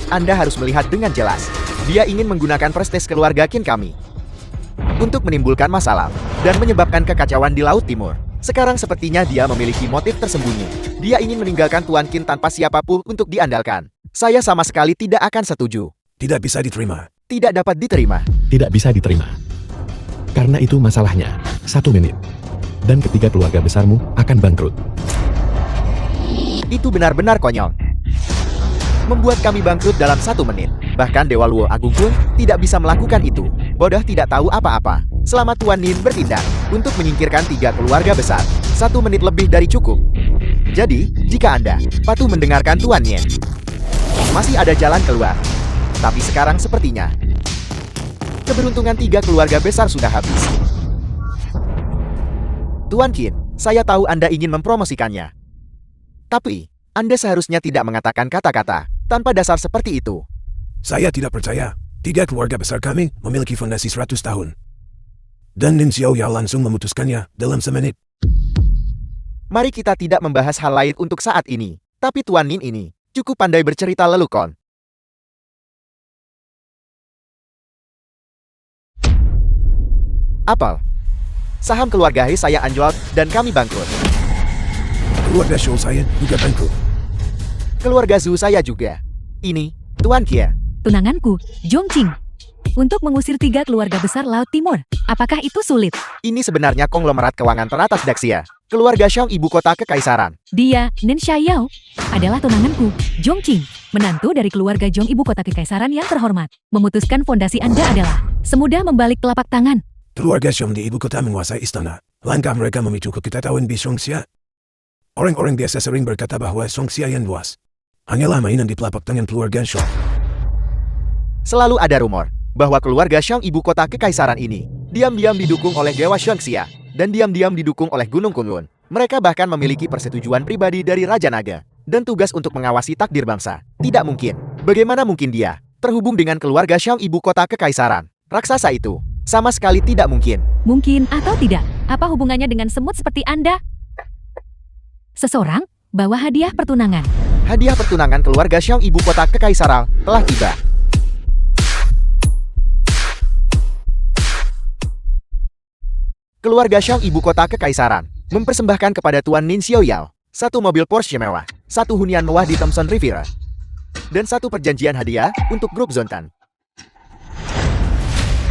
Anda harus melihat dengan jelas. Dia ingin menggunakan prestis keluarga Qin kami untuk menimbulkan masalah dan menyebabkan kekacauan di Laut Timur. Sekarang sepertinya dia memiliki motif tersembunyi. Dia ingin meninggalkan Tuan Qin tanpa siapapun untuk diandalkan. Saya sama sekali tidak akan setuju. Tidak bisa diterima. Tidak dapat diterima. Tidak bisa diterima. Karena itu masalahnya, 1 menit. Dan ketiga keluarga besarmu akan bangkrut. Itu benar-benar konyol. Membuat kami bangkrut dalam 1 menit. Bahkan Dewa Luo Agung pun tidak bisa melakukan itu. Bodoh tidak tahu apa-apa. Selama Tuan Nin bertindak untuk menyingkirkan 3 keluarga besar, 1 menit lebih dari cukup. Jadi, jika Anda patuh mendengarkan Tuan Nin, masih ada jalan keluar. Tapi sekarang sepertinya keberuntungan 3 keluarga besar sudah habis. Tuan Qin, saya tahu Anda ingin mempromosikannya. Tapi, Anda seharusnya tidak mengatakan kata-kata tanpa dasar seperti itu. Saya tidak percaya. 3 keluarga besar kami memiliki fondasi 100 tahun. Dan Nin Xiaoyao langsung memutuskannya dalam semenit. Mari kita tidak membahas hal lain untuk saat ini. Tapi Tuan Nin ini cukup pandai bercerita lelukon. Apel. Saham keluarga He saya anjlok dan kami bangkrut. Keluarga Shaw saya juga bangkrut. Keluarga Zhu saya juga. Ini, Tuan Kia. Tunanganku, Zhongqing. Untuk mengusir 3 keluarga besar Laut Timur. Apakah itu sulit? Ini sebenarnya konglomerat keuangan teratas Daxia. Keluarga Xiong ibu kota kekaisaran. Dia, Nin Xiaoyao, adalah tunanganku, Zhongqing. Menantu dari keluarga Zhong ibu kota kekaisaran yang terhormat. Memutuskan fondasi Anda adalah semudah membalik telapak tangan. Keluarga Xiong di ibu kota menguasai istana. Langkah mereka memicu kekecewaan di Songxia. Orang-orang biasa sering berkata bahwa Songxia yang luas hanyalah mainan di telapak tangan keluarga Xiong. Selalu ada rumor bahwa keluarga Xiong ibu kota kekaisaran ini diam-diam didukung oleh Dewa Songxia dan diam-diam didukung oleh Gunung Kunlun. Mereka bahkan memiliki persetujuan pribadi dari Raja Naga dan tugas untuk mengawasi takdir bangsa. Tidak mungkin. Bagaimana mungkin dia terhubung dengan keluarga Xiong ibu kota kekaisaran? Raksasa itu sama sekali tidak mungkin. Mungkin atau tidak, apa hubungannya dengan semut seperti Anda? Seseorang bawa hadiah pertunangan. Hadiah pertunangan keluarga Xiong ibu kota kekaisaran telah tiba. Keluarga Xiong ibu kota kekaisaran mempersembahkan kepada Tuan Nin Xiaoyao 1 mobil Porsche mewah, 1 hunian mewah di Thompson Riviera, dan 1 perjanjian hadiah untuk grup Zontan.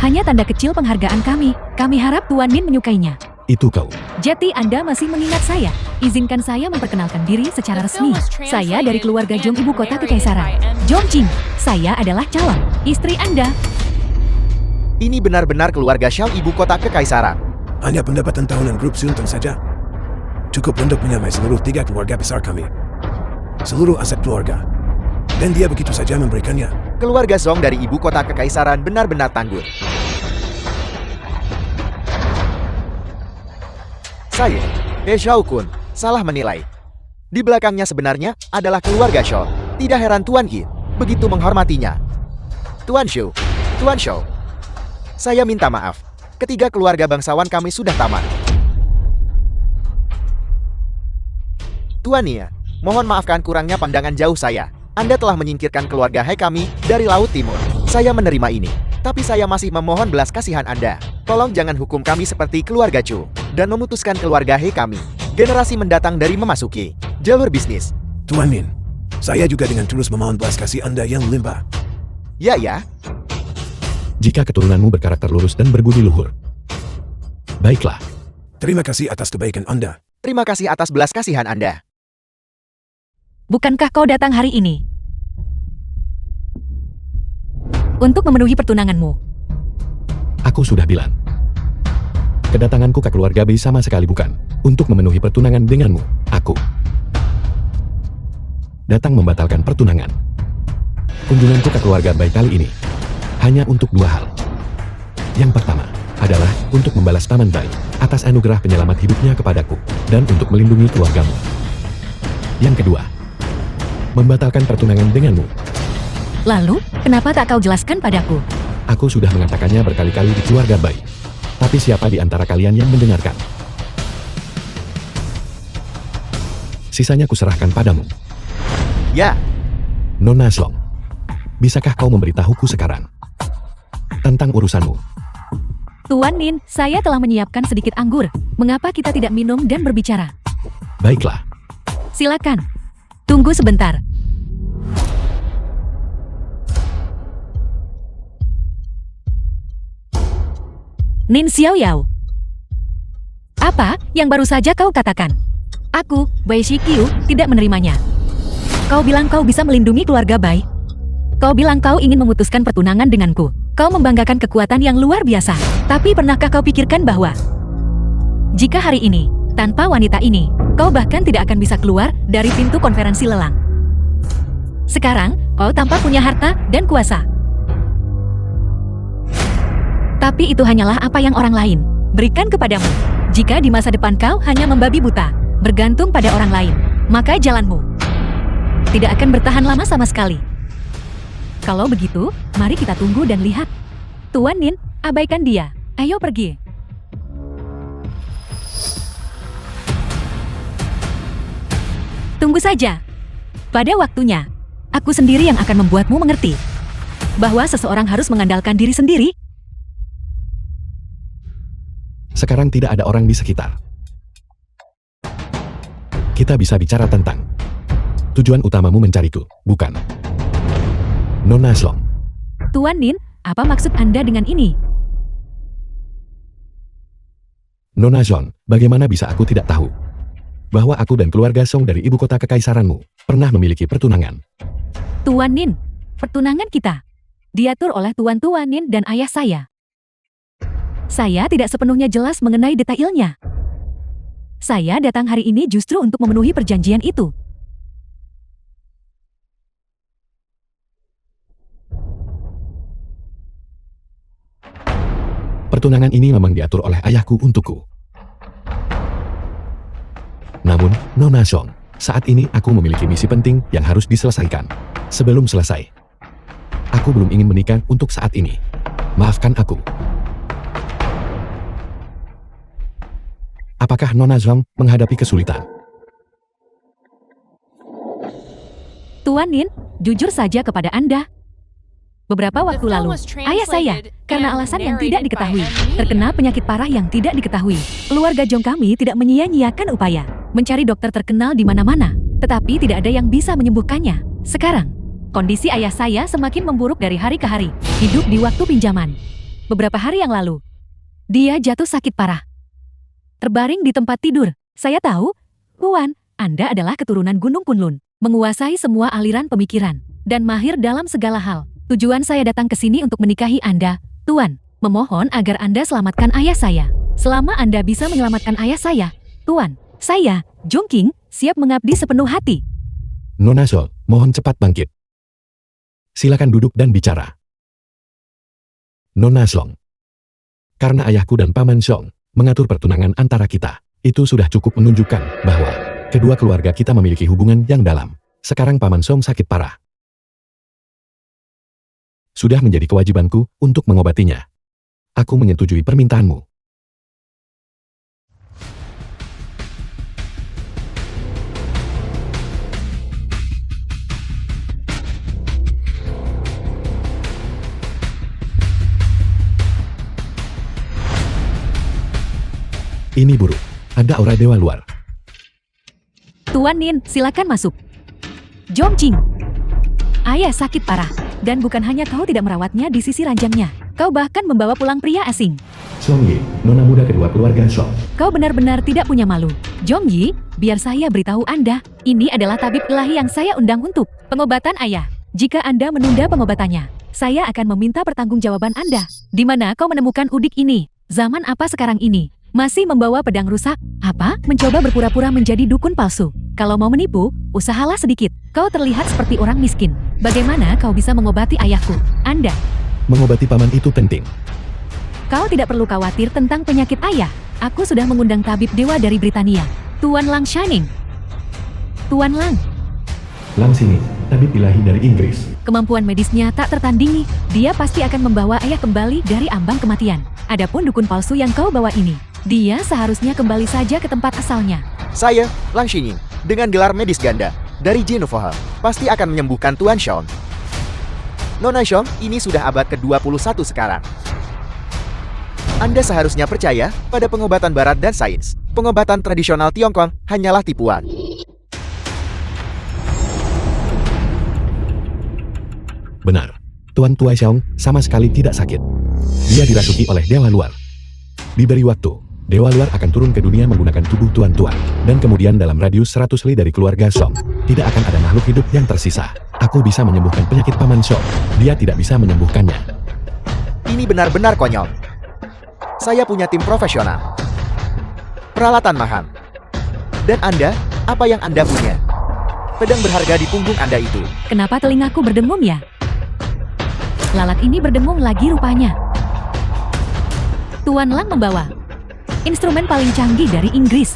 Hanya tanda kecil penghargaan kami. Kami harap Tuan Nin menyukainya. Itu kau. Jadi Anda masih mengingat saya. Izinkan saya memperkenalkan diri secara resmi. Saya dari keluarga Zhong ibu kota kekaisaran. Zhongqing, saya adalah calon istri Anda. Ini benar-benar keluarga Xiong ibu kota kekaisaran. Hanya pendapatan tahunan grup Sultan saja. Cukup untuk menyamai seluruh 3 keluarga besar kami. Seluruh aset keluarga. Dan dia begitu saja memberikannya. Keluarga Zhong dari ibu kota kekaisaran benar-benar tangguh. Saya, He Xiaokun, salah menilai. Di belakangnya sebenarnya adalah keluarga Shaw. Tidak heran Tuan Qin begitu menghormatinya. Tuan Shu, Tuan Shaw, saya minta maaf. Ketiga keluarga bangsawan kami sudah tamat. Tuan Nia, mohon maafkan kurangnya pandangan jauh saya. Anda telah menyingkirkan keluarga He kami dari Laut Timur. Saya menerima ini. Tapi saya masih memohon belas kasihan Anda. Tolong jangan hukum kami seperti keluarga Chu dan memutuskan keluarga He kami. Generasi mendatang dari memasuki jalur bisnis. Tuan Nin, saya juga dengan tulus memohon belas kasih Anda yang limpah. Ya. Jika keturunanmu berkarakter lurus dan berbudi luhur. Baiklah. Terima kasih atas kebaikan Anda. Terima kasih atas belas kasihan Anda. Bukankah kau datang hari ini untuk memenuhi pertunanganmu? Aku sudah bilang. Kedatanganku ke keluarga Bei sama sekali bukan untuk memenuhi pertunangan denganmu. Aku datang membatalkan pertunangan. Kunjunganku ke keluarga Bei kali ini hanya untuk 2 hal. Yang pertama adalah untuk membalas Taman Bai atas anugerah penyelamat hidupnya kepadaku dan untuk melindungi keluargamu. Yang kedua, membatalkan pertunangan denganmu. Lalu, kenapa tak kau jelaskan padaku? Aku sudah mengatakannya berkali-kali di keluarga Bai. Tapi siapa di antara kalian yang mendengarkan? Sisanya kuserahkan padamu. Ya, Nona Song, bisakah kau memberitahuku sekarang tentang urusanmu? Tuan Nin, saya telah menyiapkan sedikit anggur. Mengapa kita tidak minum dan berbicara? Baiklah. Silakan. Tunggu sebentar. Nin Xiaoyao. Apa yang baru saja kau katakan? Aku, Bai Shiqiu, tidak menerimanya. Kau bilang kau bisa melindungi keluarga Bai. Kau bilang kau ingin memutuskan pertunangan denganku. Kau membanggakan kekuatan yang luar biasa. Tapi pernahkah kau pikirkan bahwa jika hari ini, tanpa wanita ini, kau bahkan tidak akan bisa keluar dari pintu konferensi lelang. Sekarang, kau tampak punya harta dan kuasa. Tapi itu hanyalah apa yang orang lain berikan kepadamu. Jika di masa depan kau hanya membabi buta, bergantung pada orang lain, maka jalanmu tidak akan bertahan lama sama sekali. Kalau begitu, mari kita tunggu dan lihat. Tuan Nin, abaikan dia. Ayo pergi. Tunggu saja. Pada waktunya, aku sendiri yang akan membuatmu mengerti bahwa seseorang harus mengandalkan diri sendiri. Sekarang tidak ada orang di sekitar. Kita bisa bicara tentang tujuan utamamu mencariku, bukan? Nona Song. Tuan Nin, apa maksud Anda dengan ini? Nona Song, bagaimana bisa aku tidak tahu bahwa aku dan keluarga Song dari ibu kota kekaisaranmu pernah memiliki pertunangan? Tuan Nin, pertunangan kita diatur oleh Tuan Nin dan ayah saya. Saya tidak sepenuhnya jelas mengenai detailnya. Saya datang hari ini justru untuk memenuhi perjanjian itu. Pertunangan ini memang diatur oleh ayahku untukku. Namun, Nona Song, saat ini aku memiliki misi penting yang harus diselesaikan. Sebelum selesai, aku belum ingin menikah untuk saat ini. Maafkan aku. Apakah Nona Song menghadapi kesulitan? Tuan Nin, jujur saja kepada Anda. Beberapa waktu lalu, ayah saya, karena alasan yang tidak diketahui, terkena penyakit parah yang tidak diketahui. Keluarga Jong kami tidak menyia-nyiakan upaya mencari dokter terkenal di mana-mana, tetapi tidak ada yang bisa menyembuhkannya. Sekarang, kondisi ayah saya semakin memburuk dari hari ke hari, hidup di waktu pinjaman. Beberapa hari yang lalu, dia jatuh sakit parah. Terbaring di tempat tidur. Saya tahu, Tuan, Anda adalah keturunan Gunung Kunlun, menguasai semua aliran pemikiran, dan mahir dalam segala hal. Tujuan saya datang ke sini untuk menikahi Anda, Tuan. Memohon agar Anda selamatkan ayah saya. Selama Anda bisa menyelamatkan ayah saya, Tuan, saya, Jong King, siap mengabdi sepenuh hati. Nona Song, mohon cepat bangkit. Silakan duduk dan bicara. Nona Song. Karena ayahku dan Paman Song mengatur pertunangan antara kita, itu sudah cukup menunjukkan bahwa kedua keluarga kita memiliki hubungan yang dalam. Sekarang Paman Song sakit parah. Sudah menjadi kewajibanku untuk mengobatinya. Aku menyetujui permintaanmu. Ini buruk. Ada aura dewa luar. Tuan Nin, silakan masuk. Jong Jing. Ayah sakit parah. Dan bukan hanya kau tidak merawatnya di sisi ranjangnya. Kau bahkan membawa pulang pria asing. Song Yi, nona muda kedua keluarga Song. Kau benar-benar tidak punya malu. Jong Yi, biar saya beritahu Anda. Ini adalah tabib ilahi yang saya undang untuk pengobatan ayah. Jika Anda menunda pengobatannya, saya akan meminta pertanggungjawaban Anda. Di mana kau menemukan udik ini? Zaman apa sekarang ini? Masih membawa pedang rusak? Apa? Mencoba berpura-pura menjadi dukun palsu. Kalau mau menipu, usahalah sedikit. Kau terlihat seperti orang miskin. Bagaimana kau bisa mengobati ayahku? Anda. Mengobati paman itu penting. Kau tidak perlu khawatir tentang penyakit ayah. Aku sudah mengundang tabib dewa dari Britania. Tuan Lang Shining. Tuan Lang. Lang sini, tabib ilahi dari Inggris. Kemampuan medisnya tak tertandingi. Dia pasti akan membawa ayah kembali dari ambang kematian. Adapun dukun palsu yang kau bawa ini, dia seharusnya kembali saja ke tempat asalnya. Saya, Lang Xingyin, dengan gelar medis ganda dari Genovaha, pasti akan menyembuhkan Tuan Sean. Nona Sean, ini sudah abad ke-21 sekarang. Anda seharusnya percaya pada pengobatan barat dan sains. Pengobatan tradisional Tiongkok hanyalah tipuan. Benar, Tuan Tua Xiong sama sekali tidak sakit. Dia dirasuki oleh dewa luar. Diberi waktu, dewa luar akan turun ke dunia menggunakan tubuh Tuan. Dan kemudian dalam radius 100 li dari keluarga Song, tidak akan ada makhluk hidup yang tersisa. Aku bisa menyembuhkan penyakit Paman Song. Dia tidak bisa menyembuhkannya. Ini benar-benar konyol. Saya punya tim profesional. Peralatan mahal. Dan Anda, apa yang Anda punya? Pedang berharga di punggung Anda itu. Kenapa telingaku berdengung ya? Lalat ini berdengung lagi rupanya. Tuan Lang membawa instrumen paling canggih dari Inggris.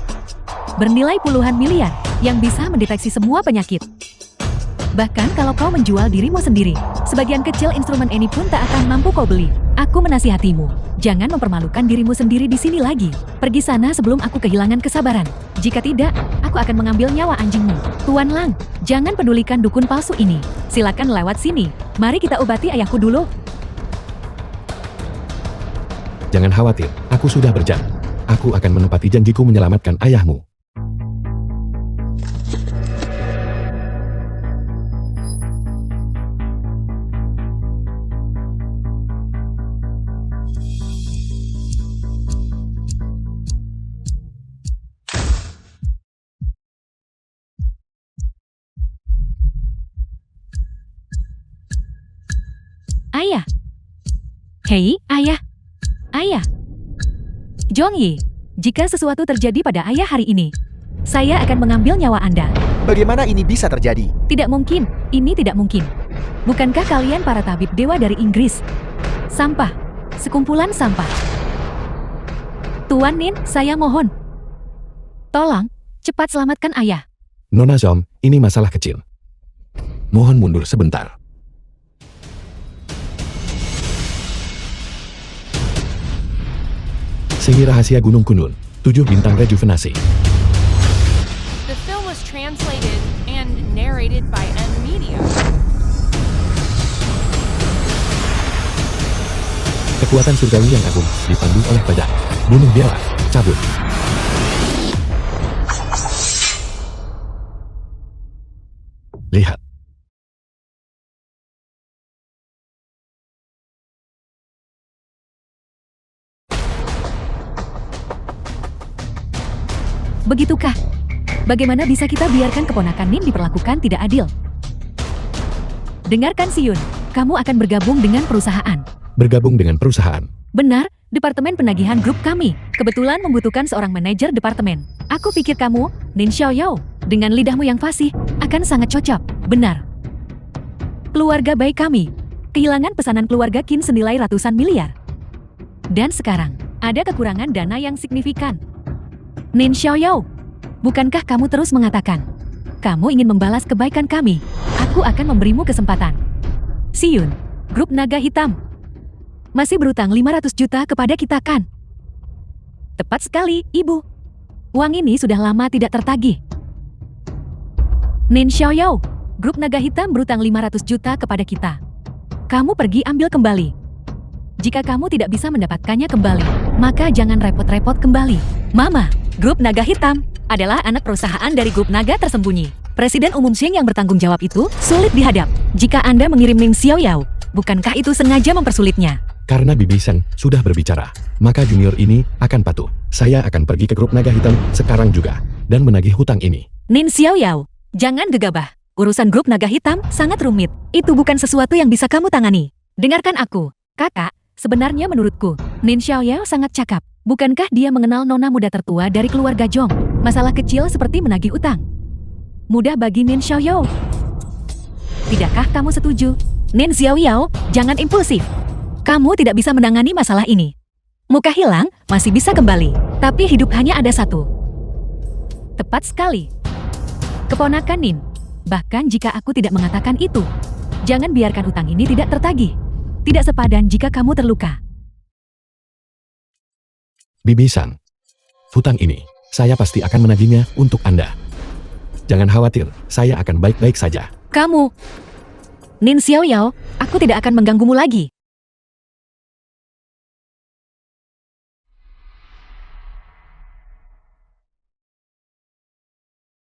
Bernilai puluhan miliar yang bisa mendeteksi semua penyakit. Bahkan kalau kau menjual dirimu sendiri, sebagian kecil instrumen ini pun tak akan mampu kau beli. Aku menasihatimu, jangan mempermalukan dirimu sendiri di sini lagi. Pergi sana sebelum aku kehilangan kesabaran. Jika tidak, aku akan mengambil nyawa anjingmu. Tuan Lang, jangan pedulikan dukun palsu ini. Silakan lewat sini. Mari kita obati ayahku dulu. Jangan khawatir, aku sudah berjanji. Aku akan menepati janjiku menyelamatkan ayahmu. Ayah. Hei, ayah. Ayah. Zhongyi, jika sesuatu terjadi pada ayah hari ini, saya akan mengambil nyawa Anda. Bagaimana ini bisa terjadi? Tidak mungkin, ini tidak mungkin. Bukankah kalian para tabib dewa dari Inggris? Sampah, sekumpulan sampah. Tuan Nin, saya mohon. Tolong, cepat selamatkan ayah. Nona Zhong, ini masalah kecil. Mohon mundur sebentar. Seni Rahasia Gunung Kunlun, 7 bintang rejuvenasi. The film was translated and narrated by N Media. Kekuatan surgawi yang agung dipandu oleh pedang. Bunuh dialah, cabut. Lihat. Begitukah? Bagaimana bisa kita biarkan keponakan Nin diperlakukan tidak adil? Dengarkan Siyun, kamu akan bergabung dengan perusahaan. Bergabung dengan perusahaan. Benar, Departemen Penagihan Grup kami kebetulan membutuhkan seorang manajer departemen. Aku pikir kamu, Nin Xiaoyao, dengan lidahmu yang fasih, akan sangat cocok. Benar. Keluarga baik kami kehilangan pesanan keluarga Qin senilai ratusan miliar. Dan sekarang, ada kekurangan dana yang signifikan. Nin Xiaoyao, bukankah kamu terus mengatakan, kamu ingin membalas kebaikan kami? Aku akan memberimu kesempatan. Siyun, Grup Naga Hitam masih berutang 500 juta kepada kita kan? Tepat sekali, Ibu. Uang ini sudah lama tidak tertagih. Nin Xiaoyao, Grup Naga Hitam berutang 500 juta kepada kita. Kamu pergi ambil kembali. Jika kamu tidak bisa mendapatkannya kembali, maka jangan repot-repot kembali. Mama, Grup Naga Hitam adalah anak perusahaan dari Grup Naga tersembunyi. Presiden Umum Xing yang bertanggung jawab itu sulit dihadap. Jika Anda mengirim Ning Xiaoyao, bukankah itu sengaja mempersulitnya? Karena Bibi Sang sudah berbicara, maka junior ini akan patuh. Saya akan pergi ke Grup Naga Hitam sekarang juga dan menagih hutang ini. Nin Xiaoyao, jangan gegabah. Urusan Grup Naga Hitam sangat rumit. Itu bukan sesuatu yang bisa kamu tangani. Dengarkan aku, kakak. Sebenarnya menurutku, Nin Xiaoyao sangat cakap. Bukankah dia mengenal nona muda tertua dari keluarga Zhong? Masalah kecil seperti menagih utang mudah bagi Nin Xiaoyao. Tidakkah kamu setuju? Nin Xiaoyao, jangan impulsif. Kamu tidak bisa menangani masalah ini. Muka hilang masih bisa kembali, tapi hidup hanya ada satu. Tepat sekali. Keponakan Nin. Bahkan jika aku tidak mengatakan itu, jangan biarkan utang ini tidak tertagih. Tidak sepadan jika kamu terluka. Bibi Sang, hutang ini, saya pasti akan menagihnya untuk Anda. Jangan khawatir, saya akan baik-baik saja. Kamu, Nin Xiaoyao, aku tidak akan mengganggumu lagi.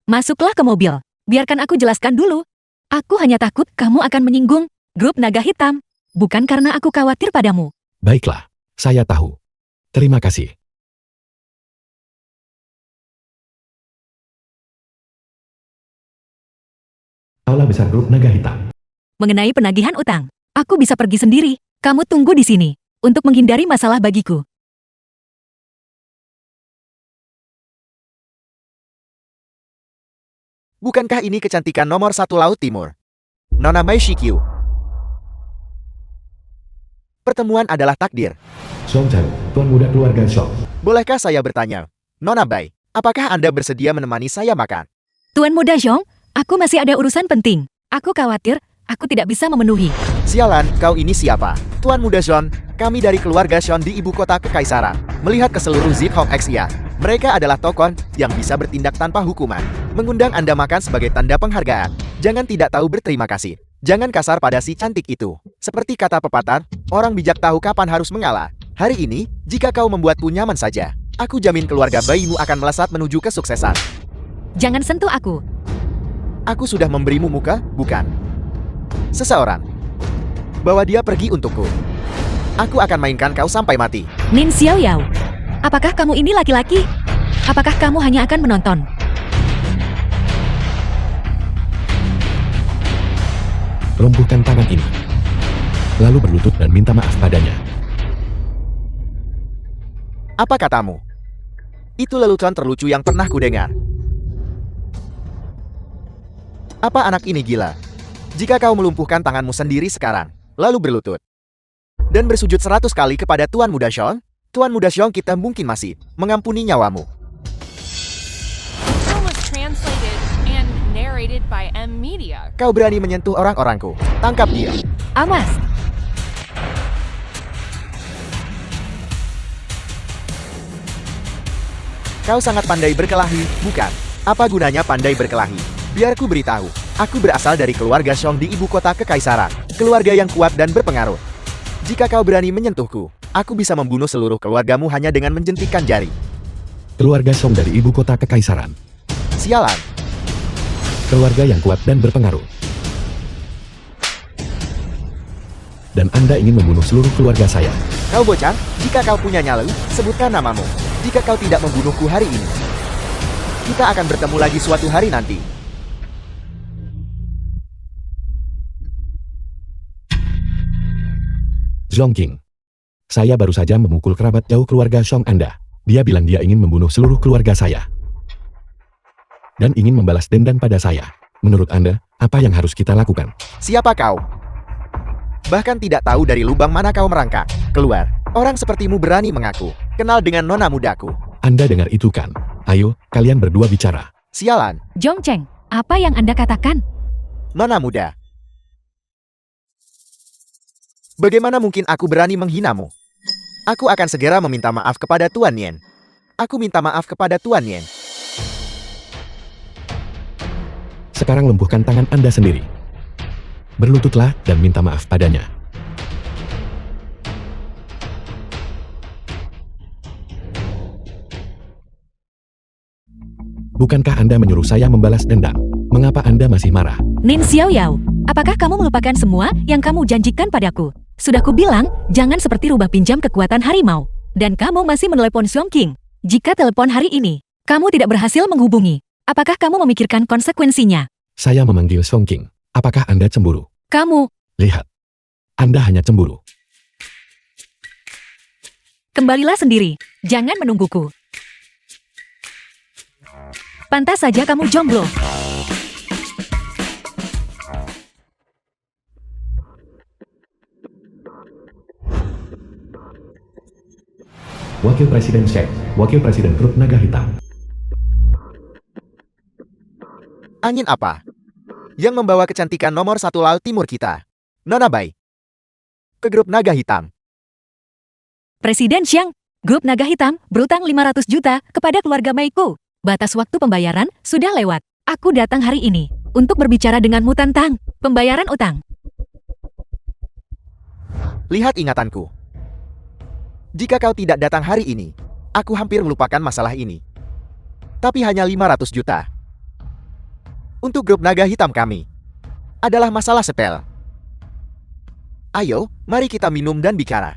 Masuklah ke mobil. Biarkan aku jelaskan dulu. Aku hanya takut kamu akan menyinggung Grup Naga Hitam. Bukan karena aku khawatir padamu. Baiklah, saya tahu. Terima kasih. Aula besar Grup Naga Hitam. Mengenai penagihan utang, aku bisa pergi sendiri. Kamu tunggu di sini untuk menghindari masalah bagiku. Bukankah ini kecantikan nomor 1 Laut Timur? Nona Mai Shikyu. Pertemuan adalah takdir. Song Chan, tuan muda keluarga Song. Bolehkah saya bertanya? Nona Bai, apakah Anda bersedia menemani saya makan? Tuan muda Zhong, aku masih ada urusan penting. Aku khawatir aku tidak bisa memenuhi. Sialan, kau ini siapa? Tuan muda Zhon, kami dari keluarga Sean di ibu kota kekaisaran. Melihat ke seluruh Zithong Xia, mereka adalah tokoh yang bisa bertindak tanpa hukuman. Mengundang Anda makan sebagai tanda penghargaan. Jangan tidak tahu berterima kasih. Jangan kasar pada si cantik itu. Seperti kata pepatah, orang bijak tahu kapan harus mengalah. Hari ini, jika kau membuatku nyaman saja, Aku jamin keluarga bayimu akan melesat menuju kesuksesan. Jangan sentuh aku. Aku sudah memberimu muka, bukan? Seseorang. Bawa dia pergi untukku. Aku akan mainkan kau sampai mati. Nin Xiao Yao, apakah kamu ini laki-laki? Apakah kamu hanya akan menonton? Lumpuhkan tangan ini. Lalu berlutut dan minta maaf padanya. Apa katamu? Itu lelucon terlucu yang pernah kudengar. Apa anak ini gila? Jika kau melumpuhkan tanganmu sendiri sekarang, lalu berlutut, dan bersujud 100 kali kepada Tuan Muda Xiong, Tuan Muda Xiong kita mungkin masih mengampuni nyawamu. The film was translated and narrated by M Media. Kau berani menyentuh orang-orangku. Tangkap dia. Awas! Kau sangat pandai berkelahi, bukan? Apa gunanya pandai berkelahi? Biar ku beritahu, aku berasal dari keluarga Xiong di ibu kota kekaisaran. Keluarga yang kuat dan berpengaruh. Jika kau berani menyentuhku, aku bisa membunuh seluruh keluargamu hanya dengan menjentikkan jari. Keluarga Song dari ibu kota kekaisaran. Sialan. Keluarga yang kuat dan berpengaruh. Dan Anda ingin membunuh seluruh keluarga saya. Kau bocah, jika kau punya nyali, sebutkan namamu. Jika kau tidak membunuhku hari ini, kita akan bertemu lagi suatu hari nanti. Zhongqing. Saya baru saja memukul kerabat jauh keluarga Song Anda. Dia bilang dia ingin membunuh seluruh keluarga saya. Dan ingin membalas dendam pada saya. Menurut Anda, apa yang harus kita lakukan? Siapa kau? Bahkan tidak tahu dari lubang mana kau merangkak. Keluar. Orang sepertimu berani mengaku kenal dengan nona mudaku. Anda dengar itu kan? Ayo, kalian berdua bicara. Sialan. Zhong Cheng, apa yang Anda katakan? Nona muda. Bagaimana mungkin aku berani menghinamu? Aku akan segera meminta maaf kepada Tuan Yen. Aku minta maaf kepada Tuan Yen. Sekarang lumpuhkan tangan Anda sendiri. Berlututlah dan minta maaf padanya. Bukankah Anda menyuruh saya membalas dendam? Mengapa Anda masih marah? Nin Xiao Yao, apakah kamu melupakan semua yang kamu janjikan padaku? Sudah kubilang, jangan seperti rubah pinjam kekuatan harimau. Dan kamu masih menelepon Zhongqing. Jika telepon hari ini, kamu tidak berhasil menghubungi. Apakah kamu memikirkan konsekuensinya? Saya memanggil Zhongqing. Apakah Anda cemburu? Kamu, Lihat. Anda hanya cemburu. kembalilah sendiri. Jangan menungguku. Pantas saja kamu jomblo. Wakil Presiden Shek, Wakil Presiden Grup Naga Hitam. Angin apa? Yang membawa kecantikan nomor 1 laut timur kita. Nona Bai. Ke grup Naga Hitam. Presiden Xiang, Grup Naga Hitam berutang 500 juta kepada keluarga Meiku. Batas waktu pembayaran sudah lewat. Aku datang hari ini untuk berbicara denganmu tentang pembayaran utang. Lihat ingatanku. Jika kau tidak datang hari ini, aku hampir melupakan masalah ini. Tapi hanya 500 juta. Untuk grup Naga Hitam kami. Adalah masalah sepele. Ayo, mari kita minum dan bicara.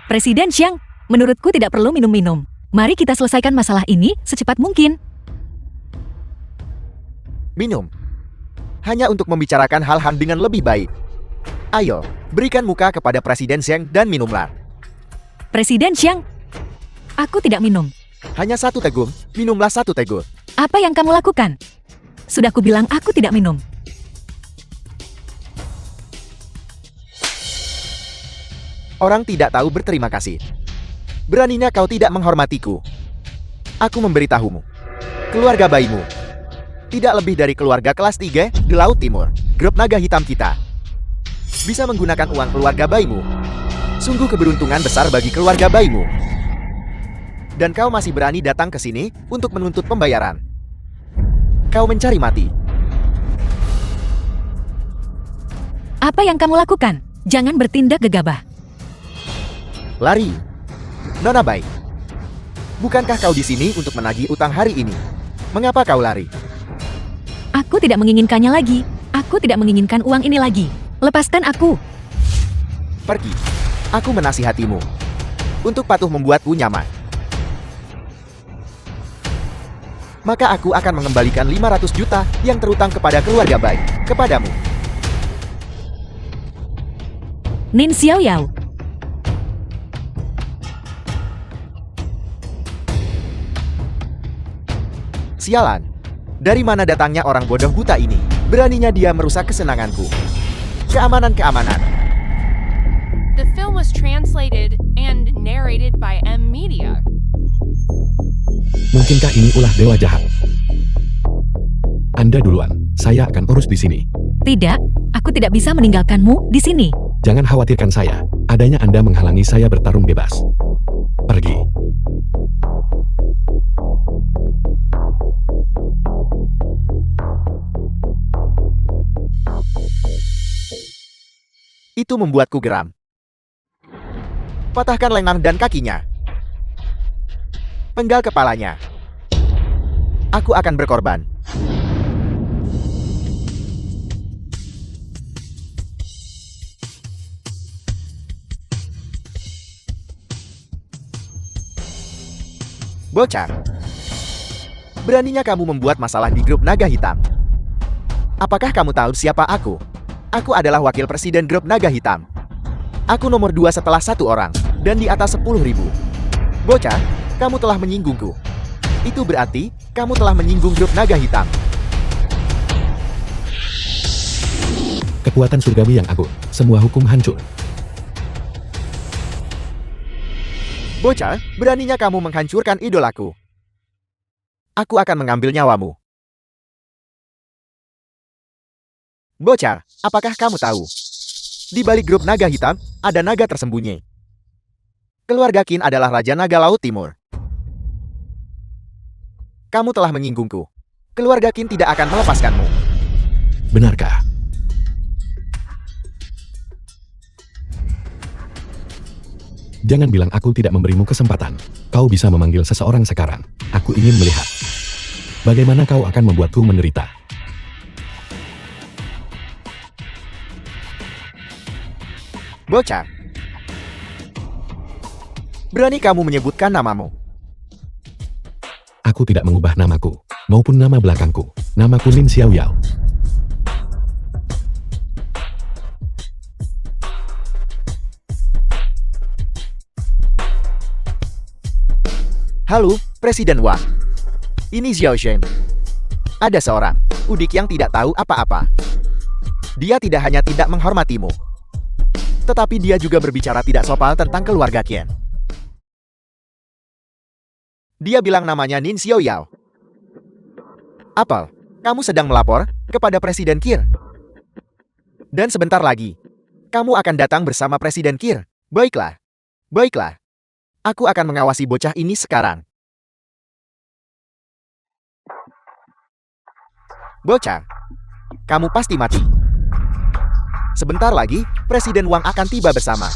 Presiden Xiang, menurutku tidak perlu minum-minum. Mari kita selesaikan masalah ini secepat mungkin. Minum. Hanya untuk membicarakan hal-hal dengan lebih baik. Ayo, berikan muka kepada Presiden Xiang dan minumlah. Presiden Xiang, aku tidak minum. Hanya 1 teguk, minumlah 1 teguk. Apa yang kamu lakukan? Sudah kubilang aku tidak minum. Orang tidak tahu berterima kasih. Beraninya kau tidak menghormatiku. Aku memberitahumu. Keluarga bayimu tidak lebih dari keluarga kelas 3 di Laut Timur. Grup Naga Hitam kita bisa menggunakan uang keluarga bayimu. Sungguh keberuntungan besar bagi keluarga bayimu. Dan kau masih berani datang ke sini untuk menuntut pembayaran. Kau mencari mati. Apa yang kamu lakukan? Jangan bertindak gegabah. Lari. Nona baik. Bukankah kau di sini untuk menagih utang hari ini? Mengapa kau lari? Aku tidak menginginkannya lagi. Aku tidak menginginkan uang ini lagi. Lepaskan aku. Pergi. Aku menasihatimu. Untuk patuh membuatku nyaman. Maka aku akan mengembalikan 500 juta yang terutang kepada keluarga baik kepadamu. Nin Xiao Yao. Sialan. Dari mana datangnya orang bodoh buta ini? Beraninya dia merusak kesenanganku. Keamanan. The film was translated and narrated by M Media. Mungkinkah ini ulah dewa jahat? Anda duluan, saya akan urus di sini. Tidak, aku tidak bisa meninggalkanmu di sini. Jangan khawatirkan saya, adanya Anda menghalangi saya bertarung bebas. Pergi. Itu membuatku geram. Patahkan lengan dan kakinya. Penggal kepalanya. Aku akan berkorban. Bocah. Beraninya kamu membuat masalah di grup Naga Hitam. Apakah kamu tahu siapa aku? Aku adalah wakil presiden grup Naga Hitam. Aku nomor 2 setelah 1 orang, dan di atas 10.000. Bocah, kamu telah menyinggungku. Itu berarti, kamu telah menyinggung grup Naga Hitam. Kekuatan surgawi yang agung, semua hukum hancur. Bocah, beraninya kamu menghancurkan idolaku. Aku akan mengambil nyawamu. Bocah, apakah kamu tahu? Di balik grup Naga Hitam, ada naga tersembunyi. Keluarga Qin adalah Raja Naga Laut Timur. Kamu telah menyinggungku. Keluarga Qin tidak akan melepaskanmu. Benarkah? Jangan bilang aku tidak memberimu kesempatan. Kau bisa memanggil seseorang sekarang. Aku ingin melihat. Bagaimana kau akan membuatku menderita. Bocah. Berani kamu menyebutkan namamu. Aku tidak mengubah namaku, maupun nama belakangku. Namaku Nin Xiao Yao. Halo, Presiden Wang. Ini Xiao Shen. Ada seorang udik yang tidak tahu apa-apa. Dia tidak hanya tidak menghormatimu, tetapi dia juga berbicara tidak sopan tentang keluarga Qin. Dia bilang namanya Nin Xiao Yao. Apel, kamu sedang melapor kepada Presiden Qin. Dan sebentar lagi, kamu akan datang bersama Presiden Qin. Baiklah. Baiklah. Aku akan mengawasi bocah ini sekarang. Bocah, kamu pasti mati. Sebentar lagi, Presiden Wang akan tiba bersama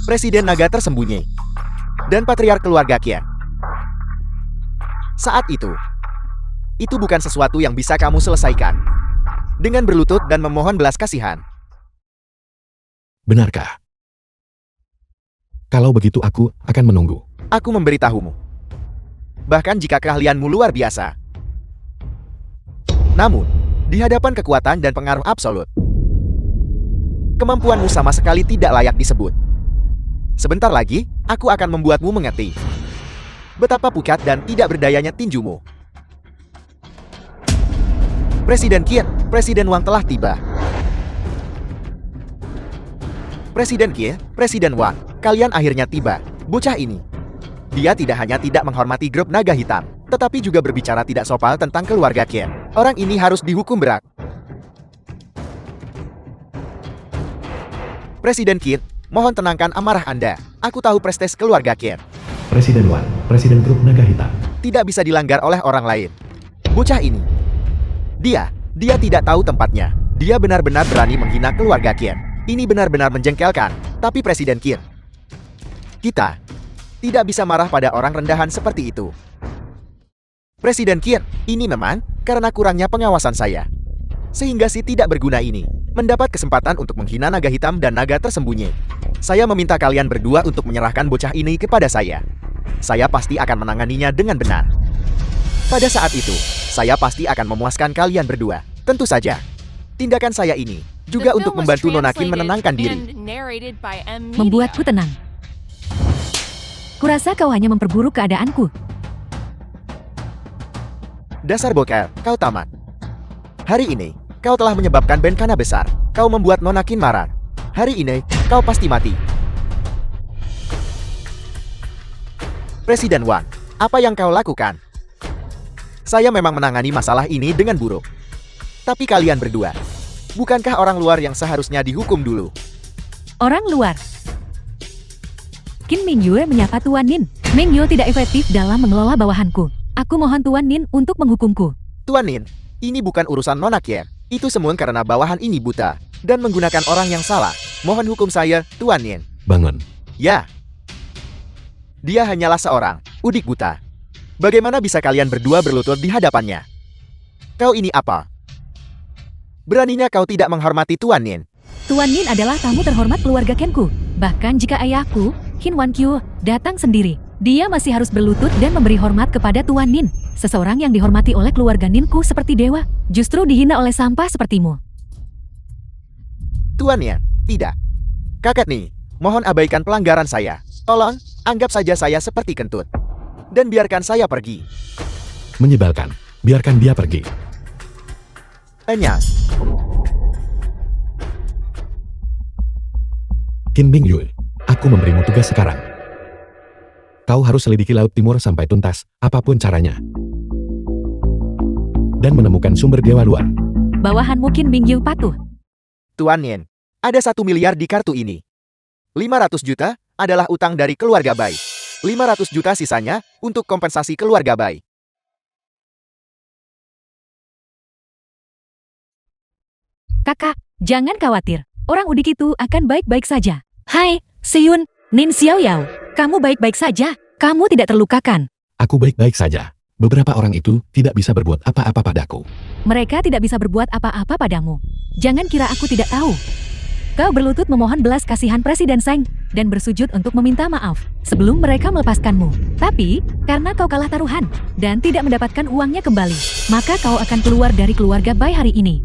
Presiden Naga Tersembunyi dan Patriark Keluarga Qin. Saat itu bukan sesuatu yang bisa kamu selesaikan dengan berlutut dan memohon belas kasihan. Benarkah? Kalau begitu aku akan menunggu. Aku memberitahumu. Bahkan jika keahlianmu luar biasa. Namun, di hadapan kekuatan dan pengaruh absolut, kemampuanmu sama sekali tidak layak disebut. Sebentar lagi, aku akan membuatmu mengerti betapa pucat dan tidak berdayanya tinjumu. Presiden Qin, Presiden Wang telah tiba. Presiden Qin, Presiden Wang, kalian akhirnya tiba. Bocah ini. Dia tidak hanya tidak menghormati grup Naga Hitam, tetapi juga berbicara tidak sopan tentang keluarga Qin. Orang ini harus dihukum berat. Presiden Qin, mohon tenangkan amarah Anda. Aku tahu prestis keluarga Qin Presiden Wan, Presiden Grup Naga Hitam. tidak bisa dilanggar oleh orang lain. Bocah ini. Dia tidak tahu tempatnya. Dia benar-benar berani menghina keluarga Qin. Ini benar-benar menjengkelkan. Tapi Presiden Qin, Kita tidak bisa marah pada orang rendahan seperti itu. Presiden Kier, ini memang karena kurangnya pengawasan saya. Sehingga si tidak berguna ini mendapat kesempatan untuk menghina naga hitam dan naga tersembunyi. Saya meminta kalian berdua untuk menyerahkan bocah ini kepada saya. Saya pasti akan menanganinya dengan benar. Pada saat itu, saya pasti akan memuaskan kalian berdua. Tentu saja, tindakan saya ini juga The untuk film was membantu Nona Qin translated menenangkan diri. and narrated by M. Media. Membuatku tenang. Kurasa kau hanya memperburuk keadaanku. Dasar bokeh, kau tamat. Hari ini, kau telah menyebabkan bencana besar. Kau membuat Nona Qin marah. Hari ini, kau pasti mati. Presiden Wang, apa yang kau lakukan? Saya memang menangani masalah ini dengan buruk. Tapi kalian berdua, bukankah orang luar yang seharusnya dihukum dulu? Orang luar. Qin Mingyue menyapa Tuan Nin. Mingyue tidak efektif dalam mengelola bawahanku. Aku mohon Tuan Nin untuk menghukumku. Tuan Nin, ini bukan urusan Nona Qin. Itu semua karena bawahan ini buta dan menggunakan orang yang salah. Mohon hukum saya, Tuan Nin. Bangun. Ya. Dia hanyalah seorang udik buta. Bagaimana bisa kalian berdua berlutut di hadapannya? Kau ini apa? Beraninya kau tidak menghormati Tuan Nin. Tuan Nin adalah tamu terhormat keluarga Kenku. Bahkan jika ayahku, Qin Wankyu, datang sendiri, dia masih harus berlutut dan memberi hormat kepada Tuan Nin. Seseorang yang dihormati oleh keluarga Ninku seperti dewa, justru dihina oleh sampah sepertimu. Tuan Nin, tidak. Kakak Ni, mohon abaikan pelanggaran saya. Tolong, anggap saja saya seperti kentut. Dan biarkan saya pergi. Menyebalkan. Biarkan dia pergi. Enya, Qin Mingyue, aku memberimu tugas sekarang. Kau harus selidiki Laut Timur sampai tuntas, apapun caranya. Dan menemukan sumber dewa luar. Bawahanmu Qin Mingyue patuh. Tuan Nin, ada 1 miliar di kartu ini. 500 juta adalah utang dari keluarga Bai. 500 juta sisanya untuk kompensasi keluarga Bai. Kakak, jangan khawatir. Orang udik itu akan baik-baik saja. Hai, Siyun, Nin Xiaoyao. Kamu baik-baik saja. Kamu tidak terlukakan. Aku baik-baik saja. Beberapa orang itu tidak bisa berbuat apa-apa padaku. Mereka tidak bisa berbuat apa-apa padamu. Jangan kira aku tidak tahu. Kau berlutut memohon belas kasihan Presiden Seng dan bersujud untuk meminta maaf sebelum mereka melepaskanmu. Tapi, karena kau kalah taruhan dan tidak mendapatkan uangnya kembali, maka kau akan keluar dari keluarga Bai hari ini.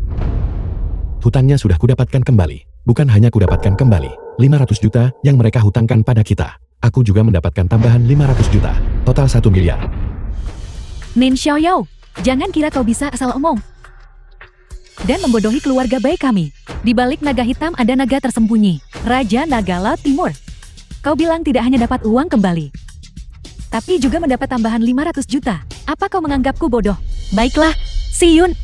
Hutangnya sudah kudapatkan kembali. Bukan hanya kudapatkan kembali 500 juta yang mereka hutangkan pada kita. Aku juga mendapatkan tambahan 500 juta. Total 1 miliar. Nin Xiaoyao, jangan kira kau bisa asal omong dan membodohi keluarga Bai kami. Di balik naga hitam ada naga tersembunyi, Raja Naga Laut Timur. Kau bilang tidak hanya dapat uang kembali, tapi juga mendapat tambahan 500 juta. Apa kau menganggapku bodoh? Baiklah, Siyun.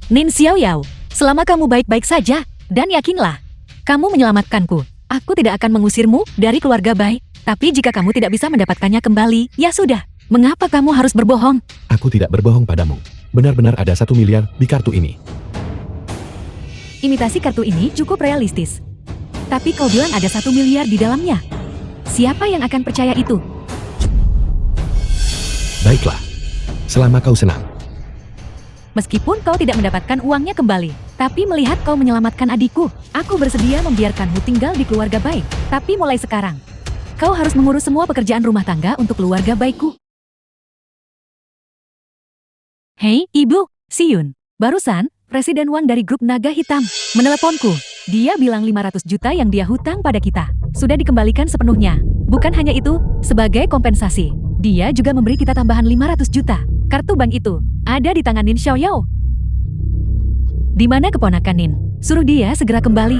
Nin Xiaoyao, selama kamu baik-baik saja, dan yakinlah, kamu menyelamatkanku. Aku tidak akan mengusirmu dari keluarga Bai, tapi jika kamu tidak bisa mendapatkannya kembali, ya sudah. Mengapa kamu harus berbohong? Aku tidak berbohong padamu. Benar-benar ada 1 miliar di kartu ini. Imitasi kartu ini cukup realistis. Tapi kau bilang ada 1 miliar di dalamnya. Siapa yang akan percaya itu? Baiklah. Selama kau senang. Meskipun kau tidak mendapatkan uangnya kembali, tapi melihat kau menyelamatkan adikku, aku bersedia membiarkanmu tinggal di keluarga Bai. Tapi mulai sekarang, kau harus mengurus semua pekerjaan rumah tangga untuk keluarga Baiku. Hei, Ibu, Siyun. Barusan, Presiden Wang dari grup Naga Hitam meneleponku. Dia bilang 500 juta yang dia hutang pada kita sudah dikembalikan sepenuhnya. Bukan hanya itu, sebagai kompensasi, dia juga memberi kita tambahan 500 juta. Kartu bank itu ada di tangan Nin Xiaoyao. Di mana keponakan Nin? Suruh dia segera kembali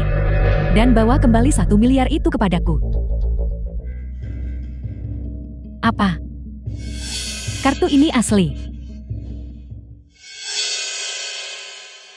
dan bawa kembali 1 miliar itu kepadaku. Apa? Kartu ini asli.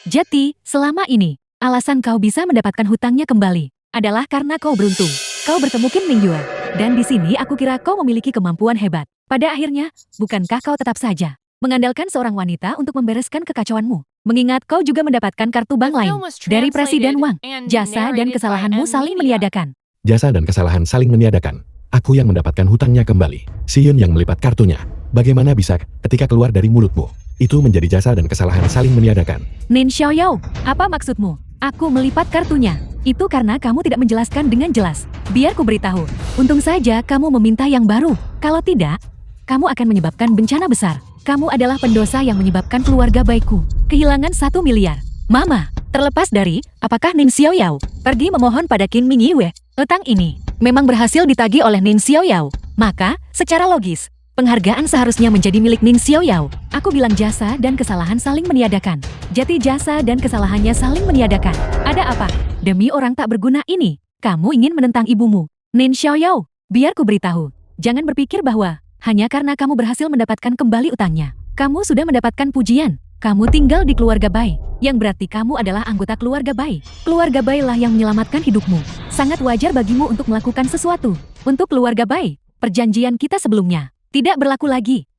Jadi, selama ini, alasan kau bisa mendapatkan hutangnya kembali adalah karena kau beruntung. Kau bertemu Qin Mingyue, dan di sini aku kira kau memiliki kemampuan hebat. Pada akhirnya, bukankah kau tetap saja mengandalkan seorang wanita untuk membereskan kekacauanmu? Mengingat kau juga mendapatkan kartu bank lain dari Presiden Wang. Jasa dan kesalahanmu saling meniadakan. Jasa dan kesalahan saling meniadakan. Aku yang mendapatkan hutangnya kembali. Siyun yang melipat kartunya. Bagaimana bisa ketika keluar dari mulutmu? Itu menjadi jasa dan kesalahan saling meniadakan. Nin Xiaoyao, apa maksudmu? Aku melipat kartunya. Itu karena kamu tidak menjelaskan dengan jelas. Biar ku beritahu. Untung saja kamu meminta yang baru. Kalau tidak, kamu akan menyebabkan bencana besar. Kamu adalah pendosa yang menyebabkan keluarga baikku kehilangan 1 miliar. Mama, terlepas dari apakah Nin Xiaoyao pergi memohon pada Qin Mingyue, utang ini memang berhasil ditagih oleh Nin Xiaoyao. Maka, secara logis, penghargaan seharusnya menjadi milik Nin Xiaoyao. Aku bilang jasa dan kesalahan saling meniadakan. Jati jasa dan kesalahannya saling meniadakan. Ada apa? Demi orang tak berguna ini, kamu ingin menentang ibumu. Nin Xiaoyao, biar ku beritahu. Jangan berpikir bahwa hanya karena kamu berhasil mendapatkan kembali utangnya, kamu sudah mendapatkan pujian. Kamu tinggal di keluarga Bai, yang berarti kamu adalah anggota keluarga Bai. Keluarga Bai lah yang menyelamatkan hidupmu. Sangat wajar bagimu untuk melakukan sesuatu. Untuk keluarga Bai, perjanjian kita sebelumnya tidak berlaku lagi.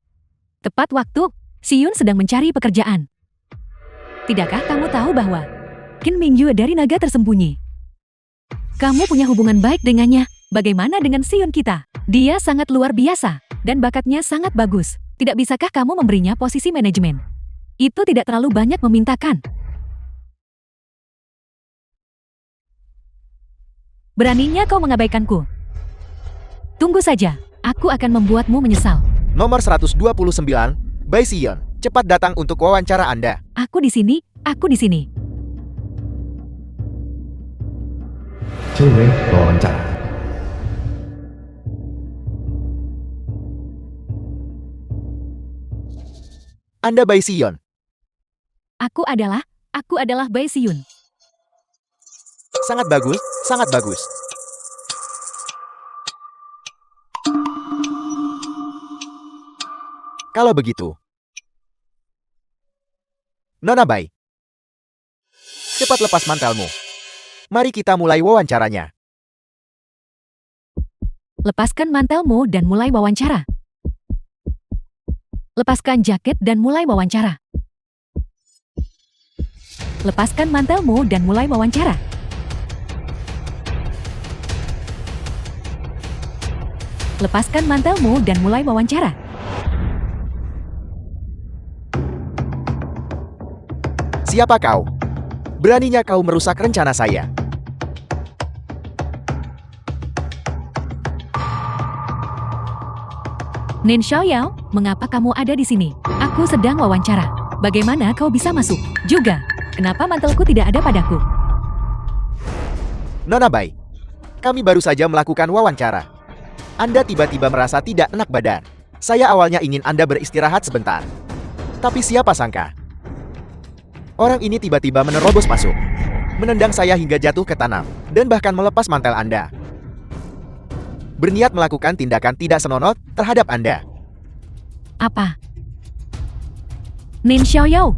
Tepat waktu, Siyun sedang mencari pekerjaan. Tidakkah kamu tahu bahwa Qin Mingyue dari naga tersembunyi? Kamu punya hubungan baik dengannya. Bagaimana dengan Siyun kita? Dia sangat luar biasa, dan bakatnya sangat bagus. Tidak bisakah kamu memberinya posisi manajemen? Itu tidak terlalu banyak memintakan. Beraninya kau mengabaikanku. Tunggu saja, aku akan membuatmu menyesal. Nomor 129, Bai Siyun. Cepat datang untuk wawancara Anda. Aku di sini, aku di sini. Cewek wawancara. Anda Bai Siyun. Aku adalah Bai Siyun. Sangat bagus, sangat bagus. Kalau begitu, Nona Bai, cepat lepas mantelmu. Mari kita mulai wawancaranya. Lepaskan mantelmu dan mulai wawancara. Lepaskan jaket dan mulai wawancara. Lepaskan mantelmu dan mulai wawancara. Lepaskan mantelmu dan mulai wawancara. Siapa kau? Beraninya kau merusak rencana saya. Nin Xiaoyao, mengapa kamu ada di sini? Aku sedang wawancara. Bagaimana kau bisa masuk? Juga, kenapa mantelku tidak ada padaku? Nona Bai, kami baru saja melakukan wawancara. Anda tiba-tiba merasa tidak enak badan. Saya awalnya ingin Anda beristirahat sebentar. Tapi siapa sangka? Orang ini tiba-tiba menerobos masuk. Menendang saya hingga jatuh ke tanah. Dan bahkan melepas mantel Anda. Berniat melakukan tindakan tidak senonoh terhadap Anda. Apa? Nin Xiaoyao,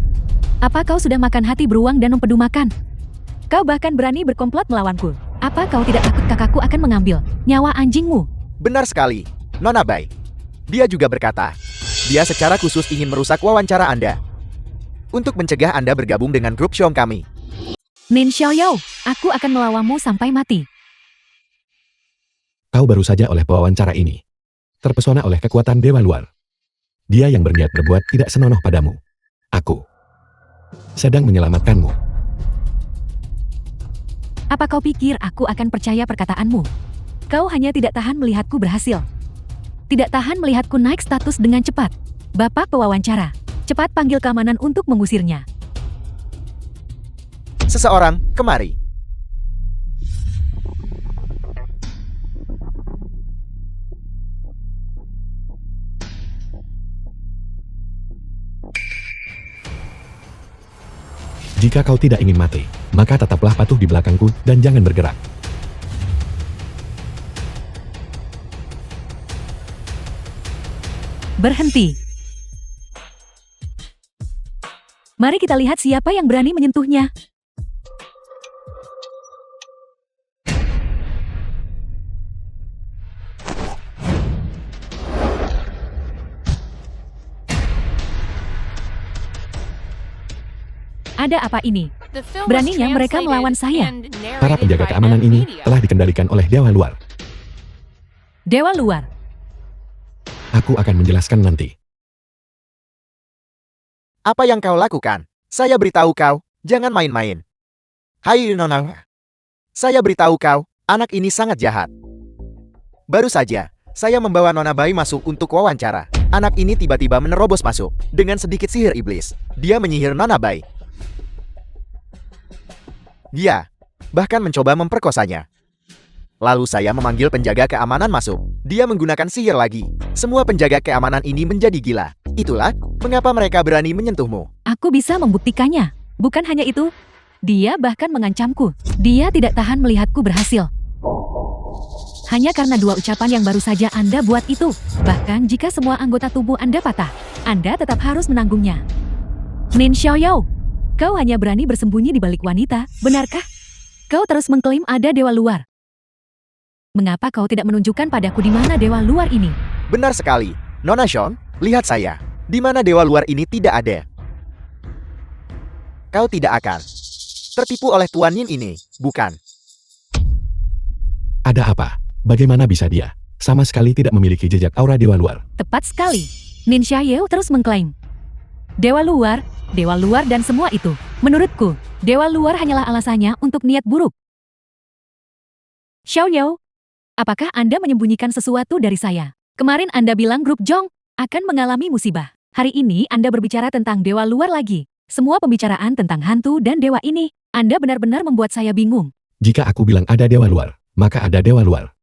apa kau sudah makan hati beruang dan mempedu makan? Kau bahkan berani berkomplot melawanku. Apa kau tidak takut kakakku akan mengambil nyawa anjingmu? Benar sekali, Nona Bai. Dia juga berkata, dia secara khusus ingin merusak wawancara Anda. Untuk mencegah Anda bergabung dengan grup Xiong kami. Nin Xiaoyao, aku akan melawanmu sampai mati. Kau baru saja oleh pewawancara ini terpesona oleh kekuatan dewa luar. Dia yang berniat berbuat tidak senonoh padamu. Aku sedang menyelamatkanmu. Apa kau pikir aku akan percaya perkataanmu? Kau hanya tidak tahan melihatku berhasil. Tidak tahan melihatku naik status dengan cepat. Bapak pewawancara, cepat panggil keamanan untuk mengusirnya. Seseorang, kemari. Jika kau tidak ingin mati, maka tetaplah patuh di belakangku dan jangan bergerak. Berhenti. Mari kita lihat siapa yang berani menyentuhnya. Ada apa ini? The film was Beraninya mereka translated melawan saya. and narrated Para penjaga by keamanan N ini Media. telah dikendalikan oleh dewa luar. Dewa luar. Aku akan menjelaskan nanti. Apa yang kau lakukan? Saya beritahu kau, jangan main-main. Hai Nona. Saya beritahu kau, anak ini sangat jahat. Baru saja, saya membawa Nona Bai masuk untuk wawancara. Anak ini tiba-tiba menerobos masuk dengan sedikit sihir iblis. Dia menyihir Nona Bai. Dia bahkan mencoba memperkosanya. Lalu saya memanggil penjaga keamanan masuk. Dia menggunakan sihir lagi. Semua penjaga keamanan ini menjadi gila. Itulah mengapa mereka berani menyentuhmu. Aku bisa membuktikannya. Bukan hanya itu, dia bahkan mengancamku. Dia tidak tahan melihatku berhasil. Hanya karena 2 ucapan yang baru saja Anda buat itu. Bahkan jika semua anggota tubuh Anda patah, Anda tetap harus menanggungnya. Nin Xiaoyao, kau hanya berani bersembunyi di balik wanita, benarkah? Kau terus mengklaim ada dewa luar. Mengapa kau tidak menunjukkan padaku di mana dewa luar ini? Benar sekali. Nona Sean, lihat saya. Di mana dewa luar ini tidak ada. Kau tidak akan tertipu oleh Tuan Yin ini, bukan? Ada apa? Bagaimana bisa dia? Sama sekali tidak memiliki jejak aura dewa luar. Tepat sekali. Nin Xiaoyao terus mengklaim. Dewa luar dan semua itu. Menurutku, dewa luar hanyalah alasannya untuk niat buruk. Xiaoyao, apakah Anda menyembunyikan sesuatu dari saya? Kemarin Anda bilang grup Zhong akan mengalami musibah. Hari ini Anda berbicara tentang dewa luar lagi. Semua pembicaraan tentang hantu dan dewa ini, Anda benar-benar membuat saya bingung. Jika aku bilang ada dewa luar, maka ada dewa luar.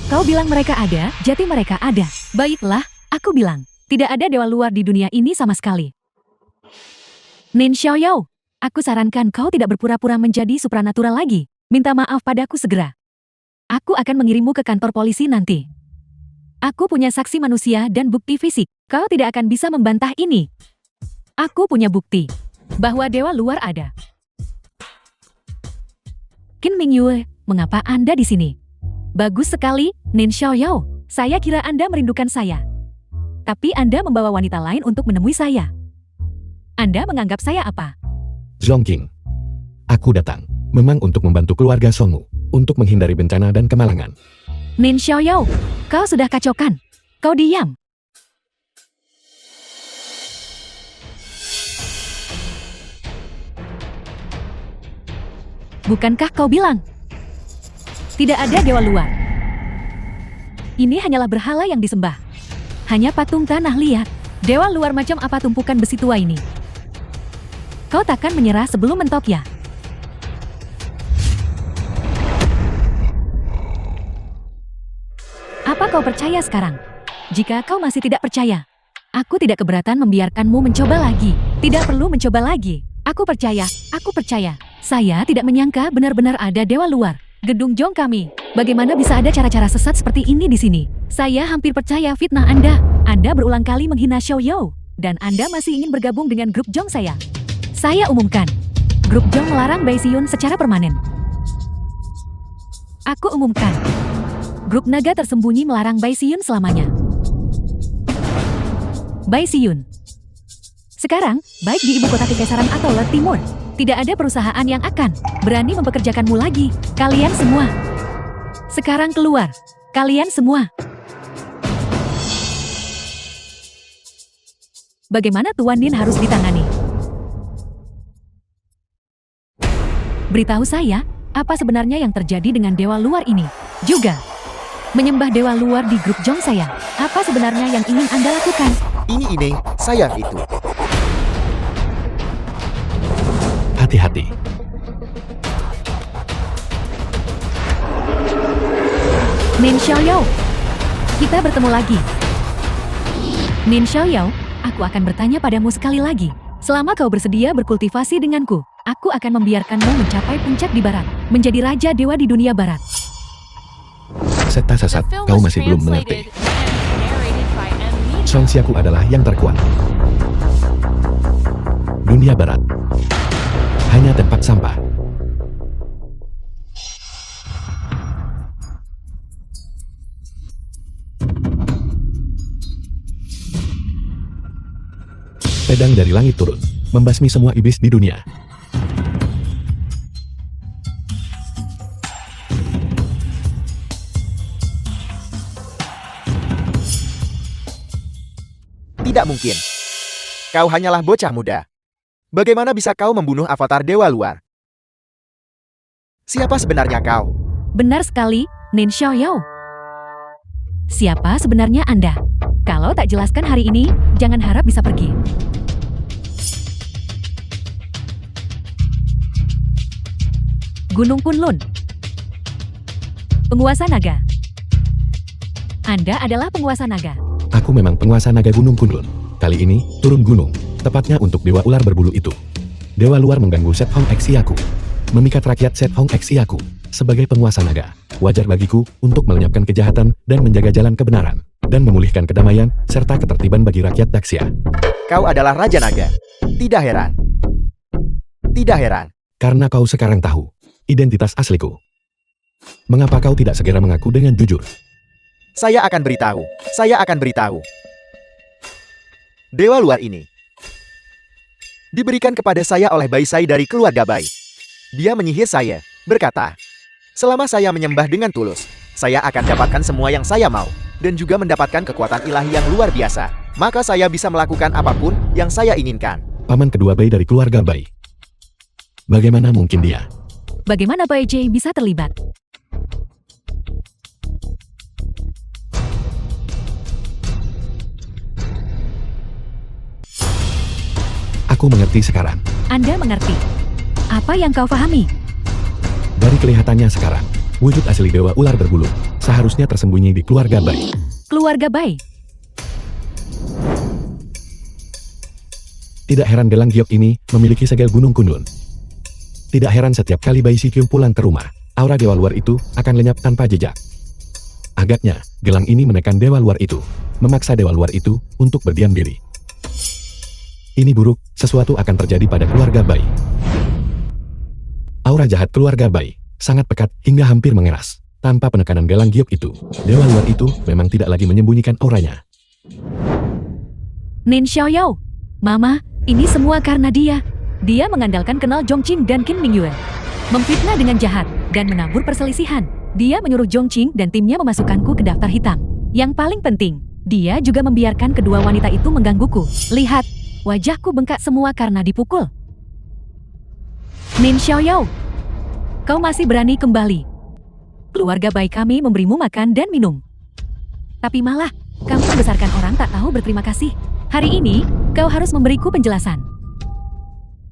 Kau bilang mereka ada, jadi mereka ada. Baiklah, aku bilang, tidak ada dewa luar di dunia ini sama sekali. Nin Xiaoyao, aku sarankan kau tidak berpura-pura menjadi supranatural lagi. Minta maaf padaku segera. Aku akan mengirimmu ke kantor polisi nanti. Aku punya saksi manusia dan bukti fisik. Kau tidak akan bisa membantah ini. Aku punya bukti bahwa dewa luar ada. Qin Mingyue, mengapa Anda di sini? Bagus sekali, Nin Xiaoyao. Saya kira Anda merindukan saya. Tapi Anda membawa wanita lain untuk menemui saya. Anda menganggap saya apa? Zhongqing. Aku datang, memang untuk membantu keluarga Songmu, untuk menghindari bencana dan kemalangan. Nin Xiaoyao, kau sudah kacaukan. Kau diam. Bukankah kau bilang tidak ada dewa luar? Ini hanyalah berhala yang disembah. Hanya patung tanah, lihat. Dewa luar macam apa tumpukan besi tua ini? Kau takkan menyerah sebelum mentok ya? Apa kau percaya sekarang? Jika kau masih tidak percaya, aku tidak keberatan membiarkanmu mencoba lagi. Tidak perlu mencoba lagi. Aku percaya, aku percaya. Saya tidak menyangka benar-benar ada dewa luar. Gedung Zhong kami. Bagaimana bisa ada cara-cara sesat seperti ini di sini? Saya hampir percaya fitnah Anda. Anda berulang kali menghina Xiaoyao. Dan Anda masih ingin bergabung dengan grup Zhong saya. Saya umumkan. Grup Zhong melarang Bai Xiyun secara permanen. Aku umumkan. Grup naga tersembunyi melarang Bai Xiyun selamanya. Bai Xiyun. Sekarang, baik di ibu kota Kekaisaran atau Le Timur, tidak ada perusahaan yang akan berani mempekerjakanmu lagi. Kalian semua. Sekarang keluar. Kalian semua. Bagaimana Tuan Yin harus ditangani? Beritahu saya, apa sebenarnya yang terjadi dengan dewa luar ini? Juga, menyembah dewa luar di grup Zhong saya. Apa sebenarnya yang ingin Anda lakukan? Ini, saya itu. Hati-hati. Nin Xiaoyao, kita bertemu lagi. Nin Xiaoyao, aku akan bertanya padamu sekali lagi. Selama kau bersedia berkultivasi denganku, aku akan membiarkanmu mencapai puncak di barat, menjadi raja dewa di dunia barat. Serta sesat, The film kau was masih belum mengerti. translated and narrated by M. Songxiaku adalah yang terkuat. Dunia barat. Hanya tempat sampah. Pedang dari langit turun, membasmi semua iblis di dunia. Tidak mungkin. Kau hanyalah bocah muda. Bagaimana bisa kau membunuh avatar dewa luar? Siapa sebenarnya kau? Benar sekali, Nin Xiaoyao. Siapa sebenarnya Anda? Kalau tak jelaskan hari ini, jangan harap bisa pergi. Gunung Kunlun. Penguasa naga. Anda adalah penguasa naga. Aku memang penguasa naga Gunung Kunlun. Kali ini, turun gunung, tepatnya untuk dewa ular berbulu itu. Dewa luar mengganggu Set Hong Xi aku. Memikat rakyat Set Hong Xi aku. Sebagai penguasa naga, wajar bagiku untuk melenyapkan kejahatan dan menjaga jalan kebenaran, dan memulihkan kedamaian serta ketertiban bagi rakyat Daxia. Kau adalah Raja Naga. Tidak heran. Tidak heran. Karena kau sekarang tahu identitas asliku. Mengapa kau tidak segera mengaku dengan jujur? Saya akan beritahu. Saya akan beritahu. Dewa luar ini diberikan kepada saya oleh Bai Sai dari keluarga Bai. Dia menyihir saya, berkata, selama saya menyembah dengan tulus, saya akan dapatkan semua yang saya mau, dan juga mendapatkan kekuatan ilahi yang luar biasa. Maka saya bisa melakukan apapun yang saya inginkan. Paman kedua Bai dari keluarga Bai. Bagaimana mungkin dia? Bagaimana Bai Jie bisa terlibat? Aku mengerti sekarang. Anda mengerti. Apa yang kau pahami? Dari kelihatannya sekarang, wujud asli dewa ular berbulu seharusnya tersembunyi di keluarga Bai. Keluarga Bai. Tidak heran gelang giok ini memiliki segel Gunung Kunlun. Tidak heran setiap kali Bai Sikyun pulang ke rumah, aura dewa luar itu akan lenyap tanpa jejak. Agaknya, gelang ini menekan dewa luar itu, memaksa dewa luar itu untuk berdiam diri. Ini buruk, sesuatu akan terjadi pada keluarga Bai. Aura jahat keluarga Bai sangat pekat hingga hampir mengeras. Tanpa penekanan gelang giok itu, dewa luar itu memang tidak lagi menyembunyikan auranya. Nin Xiaoyao. Mama, ini semua karena dia. Dia mengandalkan kenal Zhongqing dan Qin Mingyue. Memfitnah dengan jahat dan menabur perselisihan. Dia menyuruh Zhongqing dan timnya memasukkanku ke daftar hitam. Yang paling penting, dia juga membiarkan kedua wanita itu menggangguku. Lihat, wajahku bengkak semua karena dipukul. Nin Xiaoyao, kau masih berani kembali. Keluarga baik kami memberimu makan dan minum. Tapi malah, kamu membesarkan orang tak tahu berterima kasih. Hari ini, kau harus memberiku penjelasan.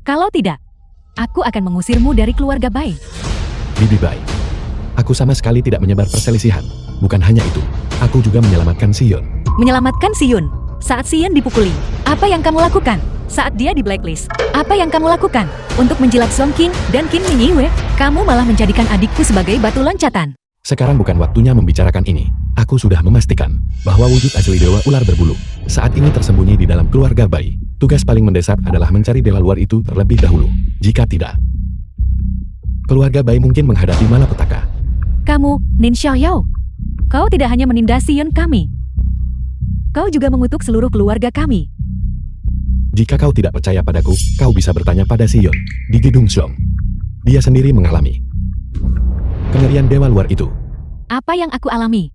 Kalau tidak, aku akan mengusirmu dari keluarga Bai. Bibi Bai. Aku sama sekali tidak menyebar perselisihan. Bukan hanya itu, aku juga menyelamatkan Sion. Menyelamatkan Sion. Saat Sion dipukuli, apa yang kamu lakukan? Saat dia di blacklist, apa yang kamu lakukan? Untuk menjilat Song Qing dan Qin Mingyue, kamu malah menjadikan adikku sebagai batu loncatan. Sekarang bukan waktunya membicarakan ini. Aku sudah memastikan bahwa wujud asli dewa ular berbulu saat ini tersembunyi di dalam keluarga Bai. Tugas paling mendesak adalah mencari dewa luar itu terlebih dahulu. Jika tidak, keluarga Bai mungkin menghadapi malapetaka. Kamu, Nin Xiaoyao, kau tidak hanya menindas Sion kami. Kau juga mengutuk seluruh keluarga kami. Jika kau tidak percaya padaku, kau bisa bertanya pada Sion di Gedung Zhong. Dia sendiri mengalami kengerian dewa luar itu. Apa yang aku alami?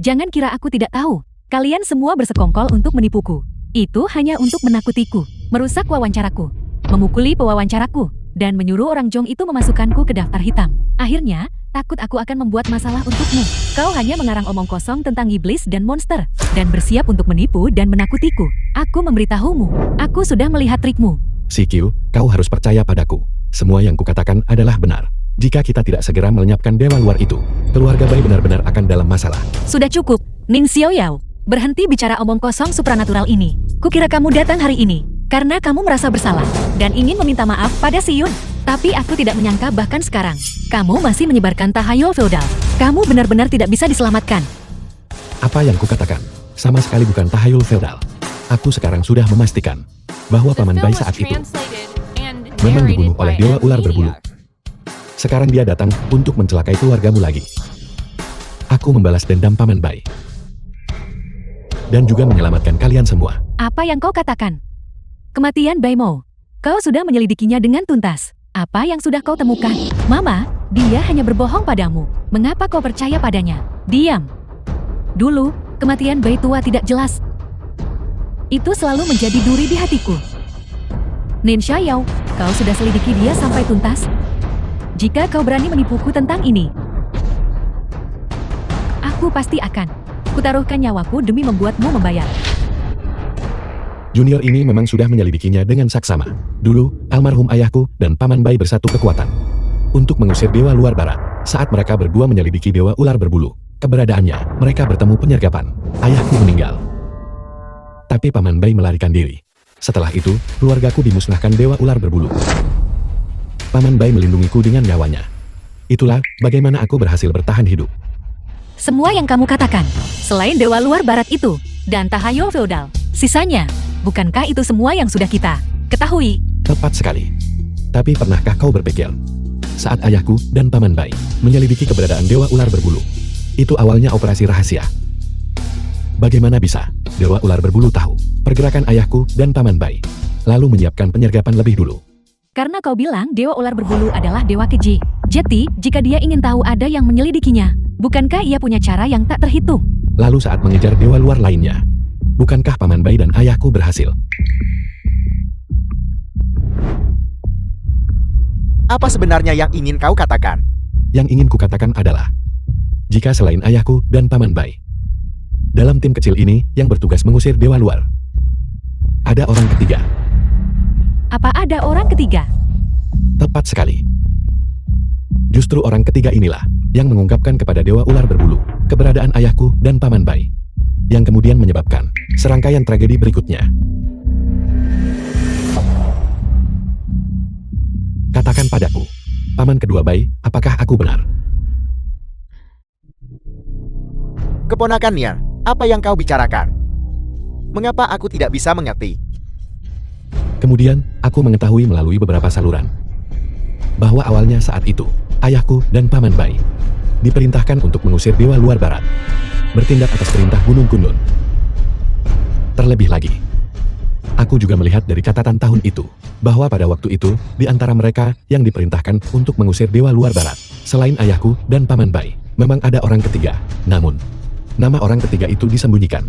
Jangan kira aku tidak tahu. Kalian semua bersekongkol untuk menipuku. Itu hanya untuk menakutiku, merusak wawancaraku, memukuli pewawancaraku, dan menyuruh orang Zhong itu memasukkanku ke daftar hitam. Akhirnya, takut aku akan membuat masalah untukmu. Kau hanya mengarang omong kosong tentang iblis dan monster, dan bersiap untuk menipu dan menakutiku. Aku memberitahumu, aku sudah melihat trikmu. Sikyu, kau harus percaya padaku. Semua yang kukatakan adalah benar. Jika kita tidak segera melenyapkan dewa luar itu, keluarga Bai benar-benar akan dalam masalah. Sudah cukup, Nin Xiaoyao. Berhenti bicara omong kosong supranatural ini. Kukira kamu datang hari ini karena kamu merasa bersalah dan ingin meminta maaf pada Sion. Tapi aku tidak menyangka bahkan sekarang, kamu masih menyebarkan tahayul feodal. Kamu benar-benar tidak bisa diselamatkan. Apa yang kukatakan sama sekali bukan tahayul feodal. Aku sekarang sudah memastikan bahwa The Paman film Bai was saat itu translated and memang narrated dibunuh oleh by dewa ular Media. berbulu. Sekarang dia datang untuk mencelakai keluargamu lagi. Aku membalas dendam Paman Bai. Dan juga menyelamatkan kalian semua. Apa yang kau katakan? Kematian Bai Mo. Kau sudah menyelidikinya dengan tuntas. Apa yang sudah kau temukan? Mama, dia hanya berbohong padamu. Mengapa kau percaya padanya? Diam. Dulu, kematian Bai tua tidak jelas. Itu selalu menjadi duri di hatiku. Nin Xiaoyao, kau sudah selidiki dia sampai tuntas? Jika kau berani menipuku tentang ini, aku pasti akan kutaruhkan nyawaku demi membuatmu membayar. Junior ini memang sudah menyelidikinya dengan saksama. Dulu, almarhum ayahku dan Paman Bai bersatu kekuatan untuk mengusir Dewa Luar Barat. Saat mereka berdua menyelidiki Dewa Ular Berbulu, keberadaannya, mereka bertemu penyergapan. Ayahku meninggal. Tapi Paman Bai melarikan diri. Setelah itu, keluargaku dimusnahkan Dewa Ular Berbulu. Paman Bai melindungiku dengan nyawanya. Itulah bagaimana aku berhasil bertahan hidup. Semua yang kamu katakan, selain Dewa Luar Barat itu, dan Tahayo Feodal, sisanya, bukankah itu semua yang sudah kita ketahui? Tepat sekali. Tapi pernahkah kau berpikir, saat ayahku dan Paman Bai menyelidiki keberadaan Dewa Ular Berbulu, itu awalnya operasi rahasia. Bagaimana bisa Dewa Ular Berbulu tahu pergerakan ayahku dan Paman Bai, lalu menyiapkan penyergapan lebih dulu? Karena kau bilang Dewa Ular Berbulu adalah dewa keji. Jadi, jika dia ingin tahu ada yang menyelidikinya, bukankah ia punya cara yang tak terhitung? Lalu saat mengejar dewa luar lainnya, bukankah Paman Bai dan ayahku berhasil? Apa sebenarnya yang ingin kau katakan? Yang ingin kukatakan adalah, jika selain ayahku dan Paman Bai, dalam tim kecil ini yang bertugas mengusir dewa luar, ada orang ketiga. Apa ada orang ketiga? Tepat sekali. Justru orang ketiga inilah yang mengungkapkan kepada Dewa Ular Berbulu keberadaan ayahku dan Paman Bai, yang kemudian menyebabkan serangkaian tragedi berikutnya. Katakan padaku, Paman kedua Bai, apakah aku benar? Keponakan Nian, apa yang kau bicarakan? Mengapa aku tidak bisa mengerti? Kemudian, aku mengetahui melalui beberapa saluran bahwa awalnya saat itu, ayahku dan Paman Bai diperintahkan untuk mengusir Dewa Luar Barat, bertindak atas perintah Gunung Kunlun. Terlebih lagi, aku juga melihat dari catatan tahun itu, bahwa pada waktu itu, di antara mereka yang diperintahkan untuk mengusir Dewa Luar Barat, selain ayahku dan Paman Bai, memang ada orang ketiga. Namun, nama orang ketiga itu disembunyikan.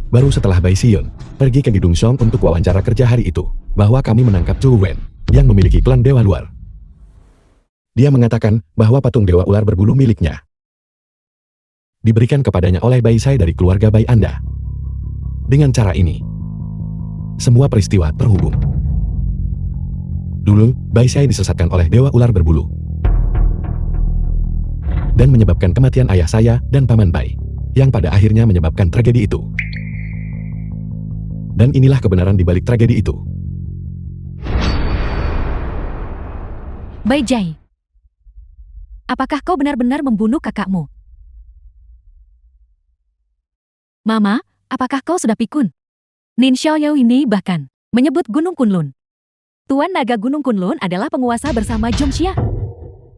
Baru setelah Bai Xion pergi ke Gidung Song untuk wawancara kerja hari itu, bahwa kami menangkap Zhou Wen, yang memiliki klan Dewa Luar. Dia mengatakan bahwa patung Dewa Ular Berbulu miliknya diberikan kepadanya oleh Bai Sai dari keluarga Bai Anda. Dengan cara ini, semua peristiwa terhubung. Dulu, Bai Sai disesatkan oleh Dewa Ular Berbulu dan menyebabkan kematian ayah saya dan Paman Bai, yang pada akhirnya menyebabkan tragedi itu. Dan inilah kebenaran di balik tragedi itu. Bai Jai, apakah kau benar-benar membunuh kakakmu? Mama, apakah kau sudah pikun? Nin Xiaoyao ini bahkan menyebut Gunung Kunlun. Tuan Naga Gunung Kunlun adalah penguasa bersama Zhongxia.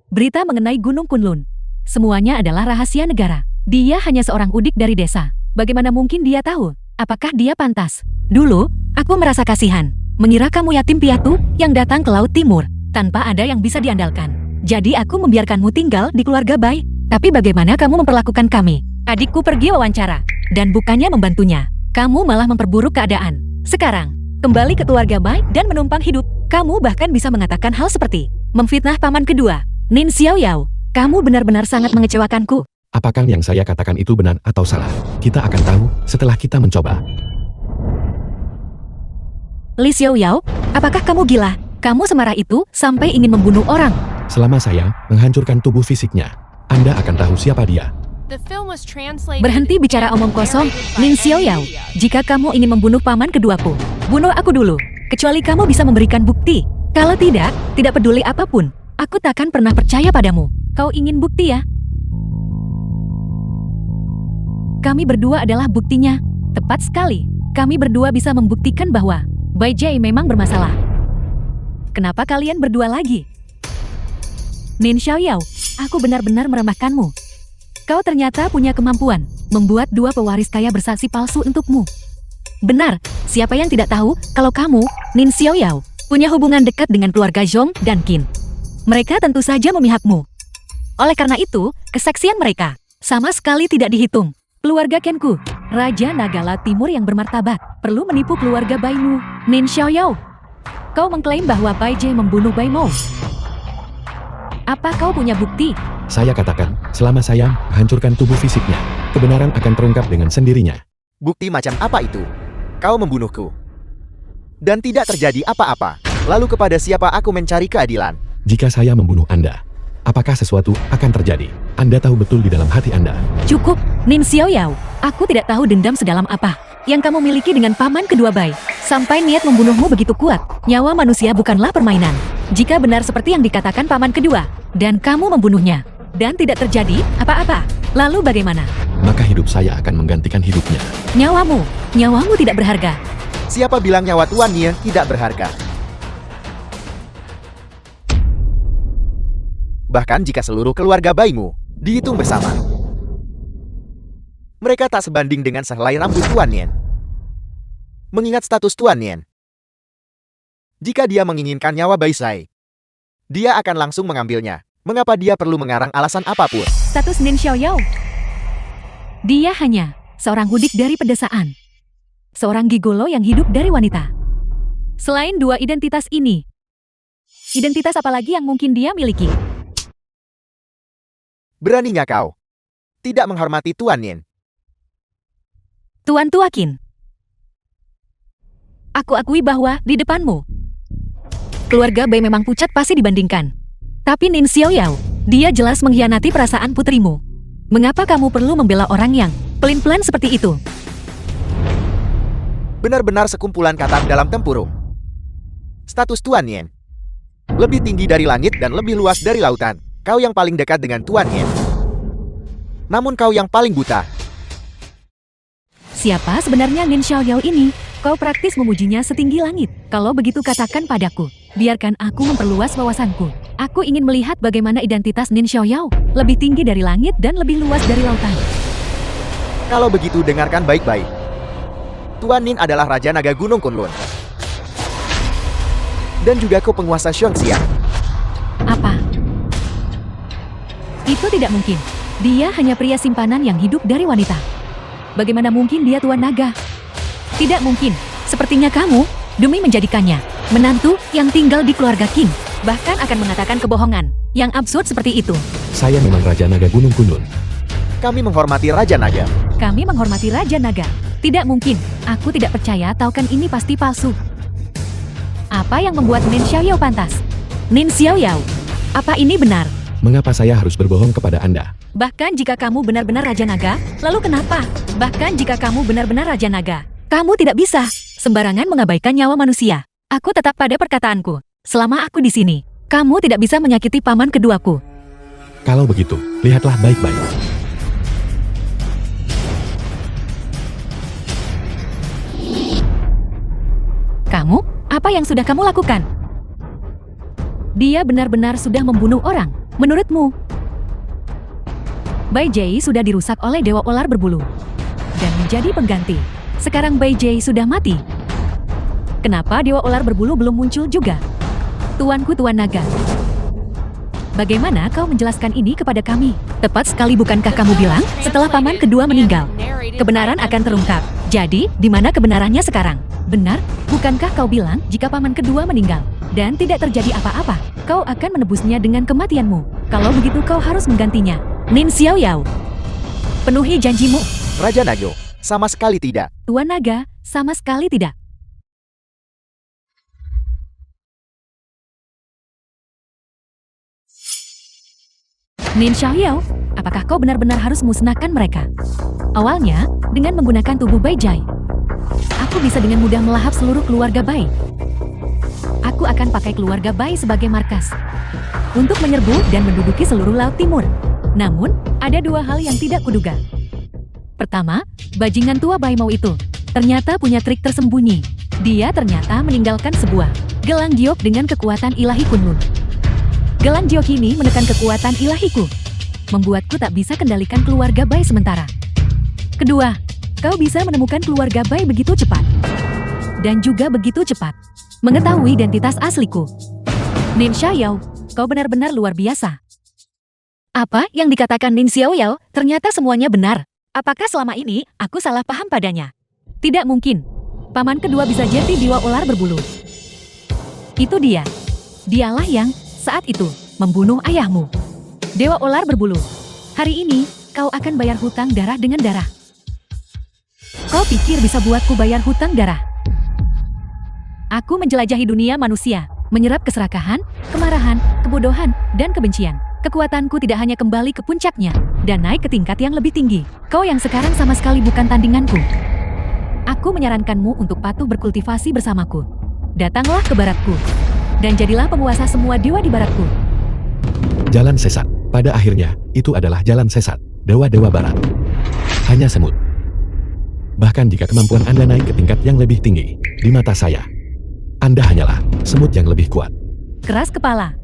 Berita mengenai Gunung Kunlun, semuanya adalah rahasia negara. Dia hanya seorang udik dari desa. Bagaimana mungkin dia tahu? Apakah dia pantas? Dulu, aku merasa kasihan, mengira kamu yatim piatu yang datang ke Laut Timur, tanpa ada yang bisa diandalkan. Jadi aku membiarkanmu tinggal di keluarga Bai. Tapi bagaimana kamu memperlakukan kami? Adikku pergi wawancara, dan bukannya membantunya, kamu malah memperburuk keadaan. Sekarang, kembali ke keluarga Bai dan menumpang hidup. Kamu bahkan bisa mengatakan hal seperti memfitnah paman kedua. Nin Xiaoyao, kamu benar-benar sangat mengecewakanku. Apakah yang saya katakan itu benar atau salah? Kita akan tahu setelah kita mencoba. Li Xiaoyao, apakah kamu gila? Kamu semarah itu sampai ingin membunuh orang. Selama saya menghancurkan tubuh fisiknya, Anda akan tahu siapa dia. The film was translated Berhenti bicara omong kosong, Nin Xiaoyao. Jika kamu ingin membunuh paman keduaku, bunuh aku dulu. Kecuali kamu bisa memberikan bukti. Kalau tidak, tidak peduli apapun, aku takkan pernah percaya padamu. Kau ingin bukti ya? Kami berdua adalah buktinya. Tepat sekali. Kami berdua bisa membuktikan bahwa Bai Jai memang bermasalah. Kenapa kalian berdua lagi? Nin Xiaoyao, aku benar-benar meremehkanmu. Kau ternyata punya kemampuan membuat dua pewaris kaya bersaksi palsu untukmu. Benar, siapa yang tidak tahu kalau kamu, Nin Xiaoyao, punya hubungan dekat dengan keluarga Zhong dan Qin. Mereka tentu saja memihakmu. Oleh karena itu, kesaksian mereka sama sekali tidak dihitung. Keluarga Kenku, Raja Naga Laut Timur yang bermartabat, perlu menipu keluarga Baimu, Nin Xiaoyao. Kau mengklaim bahwa Bai Jie membunuh Bai Mo. Apa kau punya bukti? Saya katakan, selama saya menghancurkan tubuh fisiknya, kebenaran akan terungkap dengan sendirinya. Bukti macam apa itu? Kau membunuhku. Dan tidak terjadi apa-apa. Lalu kepada siapa aku mencari keadilan? Jika saya membunuh Anda, apakah sesuatu akan terjadi? Anda tahu betul di dalam hati Anda. Cukup, Nin Xiaoyao. Aku tidak tahu dendam sedalam apa yang kamu miliki dengan paman kedua Bai. Sampai niat membunuhmu begitu kuat. Nyawa manusia bukanlah permainan. Jika benar seperti yang dikatakan paman kedua, dan kamu membunuhnya, dan tidak terjadi apa-apa, lalu bagaimana? Maka hidup saya akan menggantikan hidupnya. Nyawamu tidak berharga. Siapa bilang nyawa Tuan Yin tidak berharga? Bahkan jika seluruh keluarga Baimu dihitung bersama, mereka tak sebanding dengan sehelai rambut Tuan Yin. Mengingat status Tuan Yin, jika dia menginginkan nyawa Bai Sai, dia akan langsung mengambilnya. Mengapa dia perlu mengarang alasan apapun? Status Nin Xiaoyao. Dia hanya seorang hudik dari pedesaan. Seorang gigolo yang hidup dari wanita. Selain dua identitas ini, identitas apa lagi yang mungkin dia miliki? Beraninya kau tidak menghormati Tuan Yin. Tuan Tuakin. Aku akui bahwa di depanmu, keluarga Bai memang pucat pasti dibandingkan. Tapi Nin Xiaoyao, dia jelas mengkhianati perasaan putrimu. Mengapa kamu perlu membela orang yang pelin-pelan seperti itu? Benar-benar sekumpulan kata dalam tempurung. Status Tuan Yin lebih tinggi dari langit dan lebih luas dari lautan. Kau yang paling dekat dengan Tuan Yin. Namun kau yang paling buta. Siapa sebenarnya Nin Xiaoyao ini? Kau praktis memujinya setinggi langit. Kalau begitu katakan padaku. Biarkan aku memperluas wawasanku. Aku ingin melihat bagaimana identitas Nin Xiaoyao lebih tinggi dari langit dan lebih luas dari lautan. Kalau begitu dengarkan baik-baik. Tuan Nin adalah Raja Naga Gunung Kunlun. Dan juga penguasa Xiongxia. Apa? Itu tidak mungkin. Dia hanya pria simpanan yang hidup dari wanita. Bagaimana mungkin dia Tuan Naga? Tidak mungkin. Sepertinya kamu, demi menjadikannya menantu yang tinggal di keluarga King, bahkan akan mengatakan kebohongan yang absurd seperti itu. Saya memang Raja Naga Gunung Kunlun. Kami menghormati Raja Naga. Kami menghormati Raja Naga. Tidak mungkin. Aku tidak percaya atau kan ini pasti palsu. Apa yang membuat Nin Xiaoyao pantas? Nin Xiaoyao, apa ini benar? Mengapa saya harus berbohong kepada Anda? Bahkan jika kamu benar-benar Raja Naga, lalu kenapa? Bahkan jika kamu benar-benar Raja Naga, kamu tidak bisa sembarangan mengabaikan nyawa manusia. Aku tetap pada perkataanku. Selama aku di sini, kamu tidak bisa menyakiti paman keduaku. Kalau begitu, lihatlah baik-baik. Kamu, apa yang sudah kamu lakukan? Dia benar-benar sudah membunuh orang, menurutmu? Bai Jie sudah dirusak oleh Dewa Ular Berbulu dan menjadi pengganti. Sekarang Bai Jie sudah mati. Kenapa Dewa Ular Berbulu belum muncul juga? Tuanku Tuan Naga. Bagaimana kau menjelaskan ini kepada kami? Tepat sekali bukankah kamu bilang setelah paman kedua meninggal, kebenaran akan terungkap. Jadi, di mana kebenarannya sekarang? Benar, bukankah kau bilang jika paman kedua meninggal dan tidak terjadi apa-apa, kau akan menebusnya dengan kematianmu? Kalau begitu kau harus menggantinya. Nin Xiaoyao, penuhi janjimu. Raja Naga, sama sekali tidak. Tuan Naga, sama sekali tidak. Nin Xiaoyao, apakah kau benar-benar harus musnahkan mereka? Awalnya, dengan menggunakan tubuh Bai Jie, aku bisa dengan mudah melahap seluruh keluarga Bai. Aku akan pakai keluarga Bai sebagai markas untuk menyerbu dan menduduki seluruh Laut Timur. Namun, ada dua hal yang tidak kuduga. Pertama, bajingan tua Bai Mau itu ternyata punya trik tersembunyi. Dia ternyata meninggalkan sebuah gelang giok dengan kekuatan ilahi Kunlun. Gelang giok ini menekan kekuatan ilahiku, membuatku tak bisa kendalikan keluarga Bai sementara. Kedua, kau bisa menemukan keluarga Bai begitu cepat. Dan juga begitu cepat mengetahui identitas asliku. Nin Xiaoyao, kau benar-benar luar biasa. Apa yang dikatakan Nin Xiaoyao ternyata semuanya benar. Apakah selama ini aku salah paham padanya? Tidak mungkin. Paman kedua bisa jadi dewa ular berbulu. Itu dia. Dialah yang, saat itu, membunuh ayahmu. Dewa ular berbulu. Hari ini, kau akan bayar hutang darah dengan darah. Kau pikir bisa buatku bayar hutang darah? Aku menjelajahi dunia manusia, menyerap keserakahan, kemarahan, kebodohan, dan kebencian. Kekuatanku tidak hanya kembali ke puncaknya, dan naik ke tingkat yang lebih tinggi. Kau yang sekarang sama sekali bukan tandinganku. Aku menyarankanmu untuk patuh berkultivasi bersamaku. Datanglah ke baratku, dan jadilah penguasa semua dewa di baratku. Jalan sesat. Pada akhirnya, itu adalah jalan sesat. Dewa-dewa barat. Hanya semut. Bahkan jika kemampuan Anda naik ke tingkat yang lebih tinggi, di mata saya, Anda hanyalah semut yang lebih kuat. Keras kepala.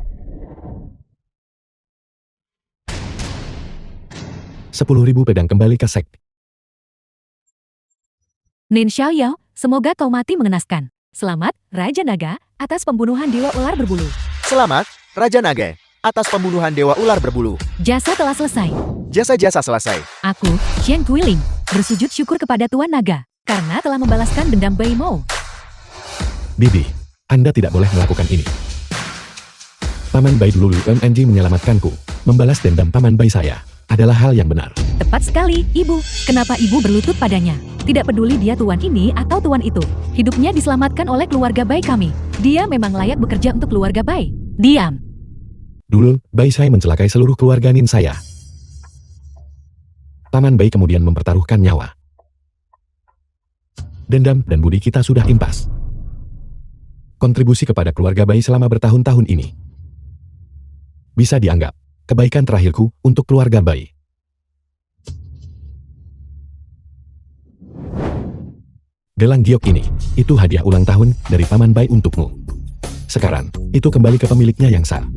10.000 pedang kembali ke sekte. Nin Xiaoyao, semoga kau mati mengenaskan. Selamat, Raja Naga, atas pembunuhan dewa ular berbulu. Selamat, Raja Naga, atas pembunuhan dewa ular berbulu. Jasa telah selesai. Jasa-jasa selesai. Aku, Xian Guiling, bersujud syukur kepada Tuan Naga, karena telah membalaskan dendam Bai Mou. Bibi, Anda tidak boleh melakukan ini. Paman Bai dulu UMNG menyelamatkanku. Membalas dendam Paman Bai saya adalah hal yang benar. Tepat sekali, Ibu. Kenapa Ibu berlutut padanya? Tidak peduli dia tuan ini atau tuan itu. Hidupnya diselamatkan oleh keluarga Bai kami. Dia memang layak bekerja untuk keluarga Bai. Diam. Dulu, Bai saya mencelakai seluruh keluarga Nin saya. Paman Bai kemudian mempertaruhkan nyawa. Dendam dan budi kita sudah impas. Kontribusi kepada keluarga Bai selama bertahun-tahun ini bisa dianggap kebaikan terakhirku untuk keluarga Bai. Gelang giok ini, itu hadiah ulang tahun dari Paman Bai untukmu. Sekarang, itu kembali ke pemiliknya yang sah.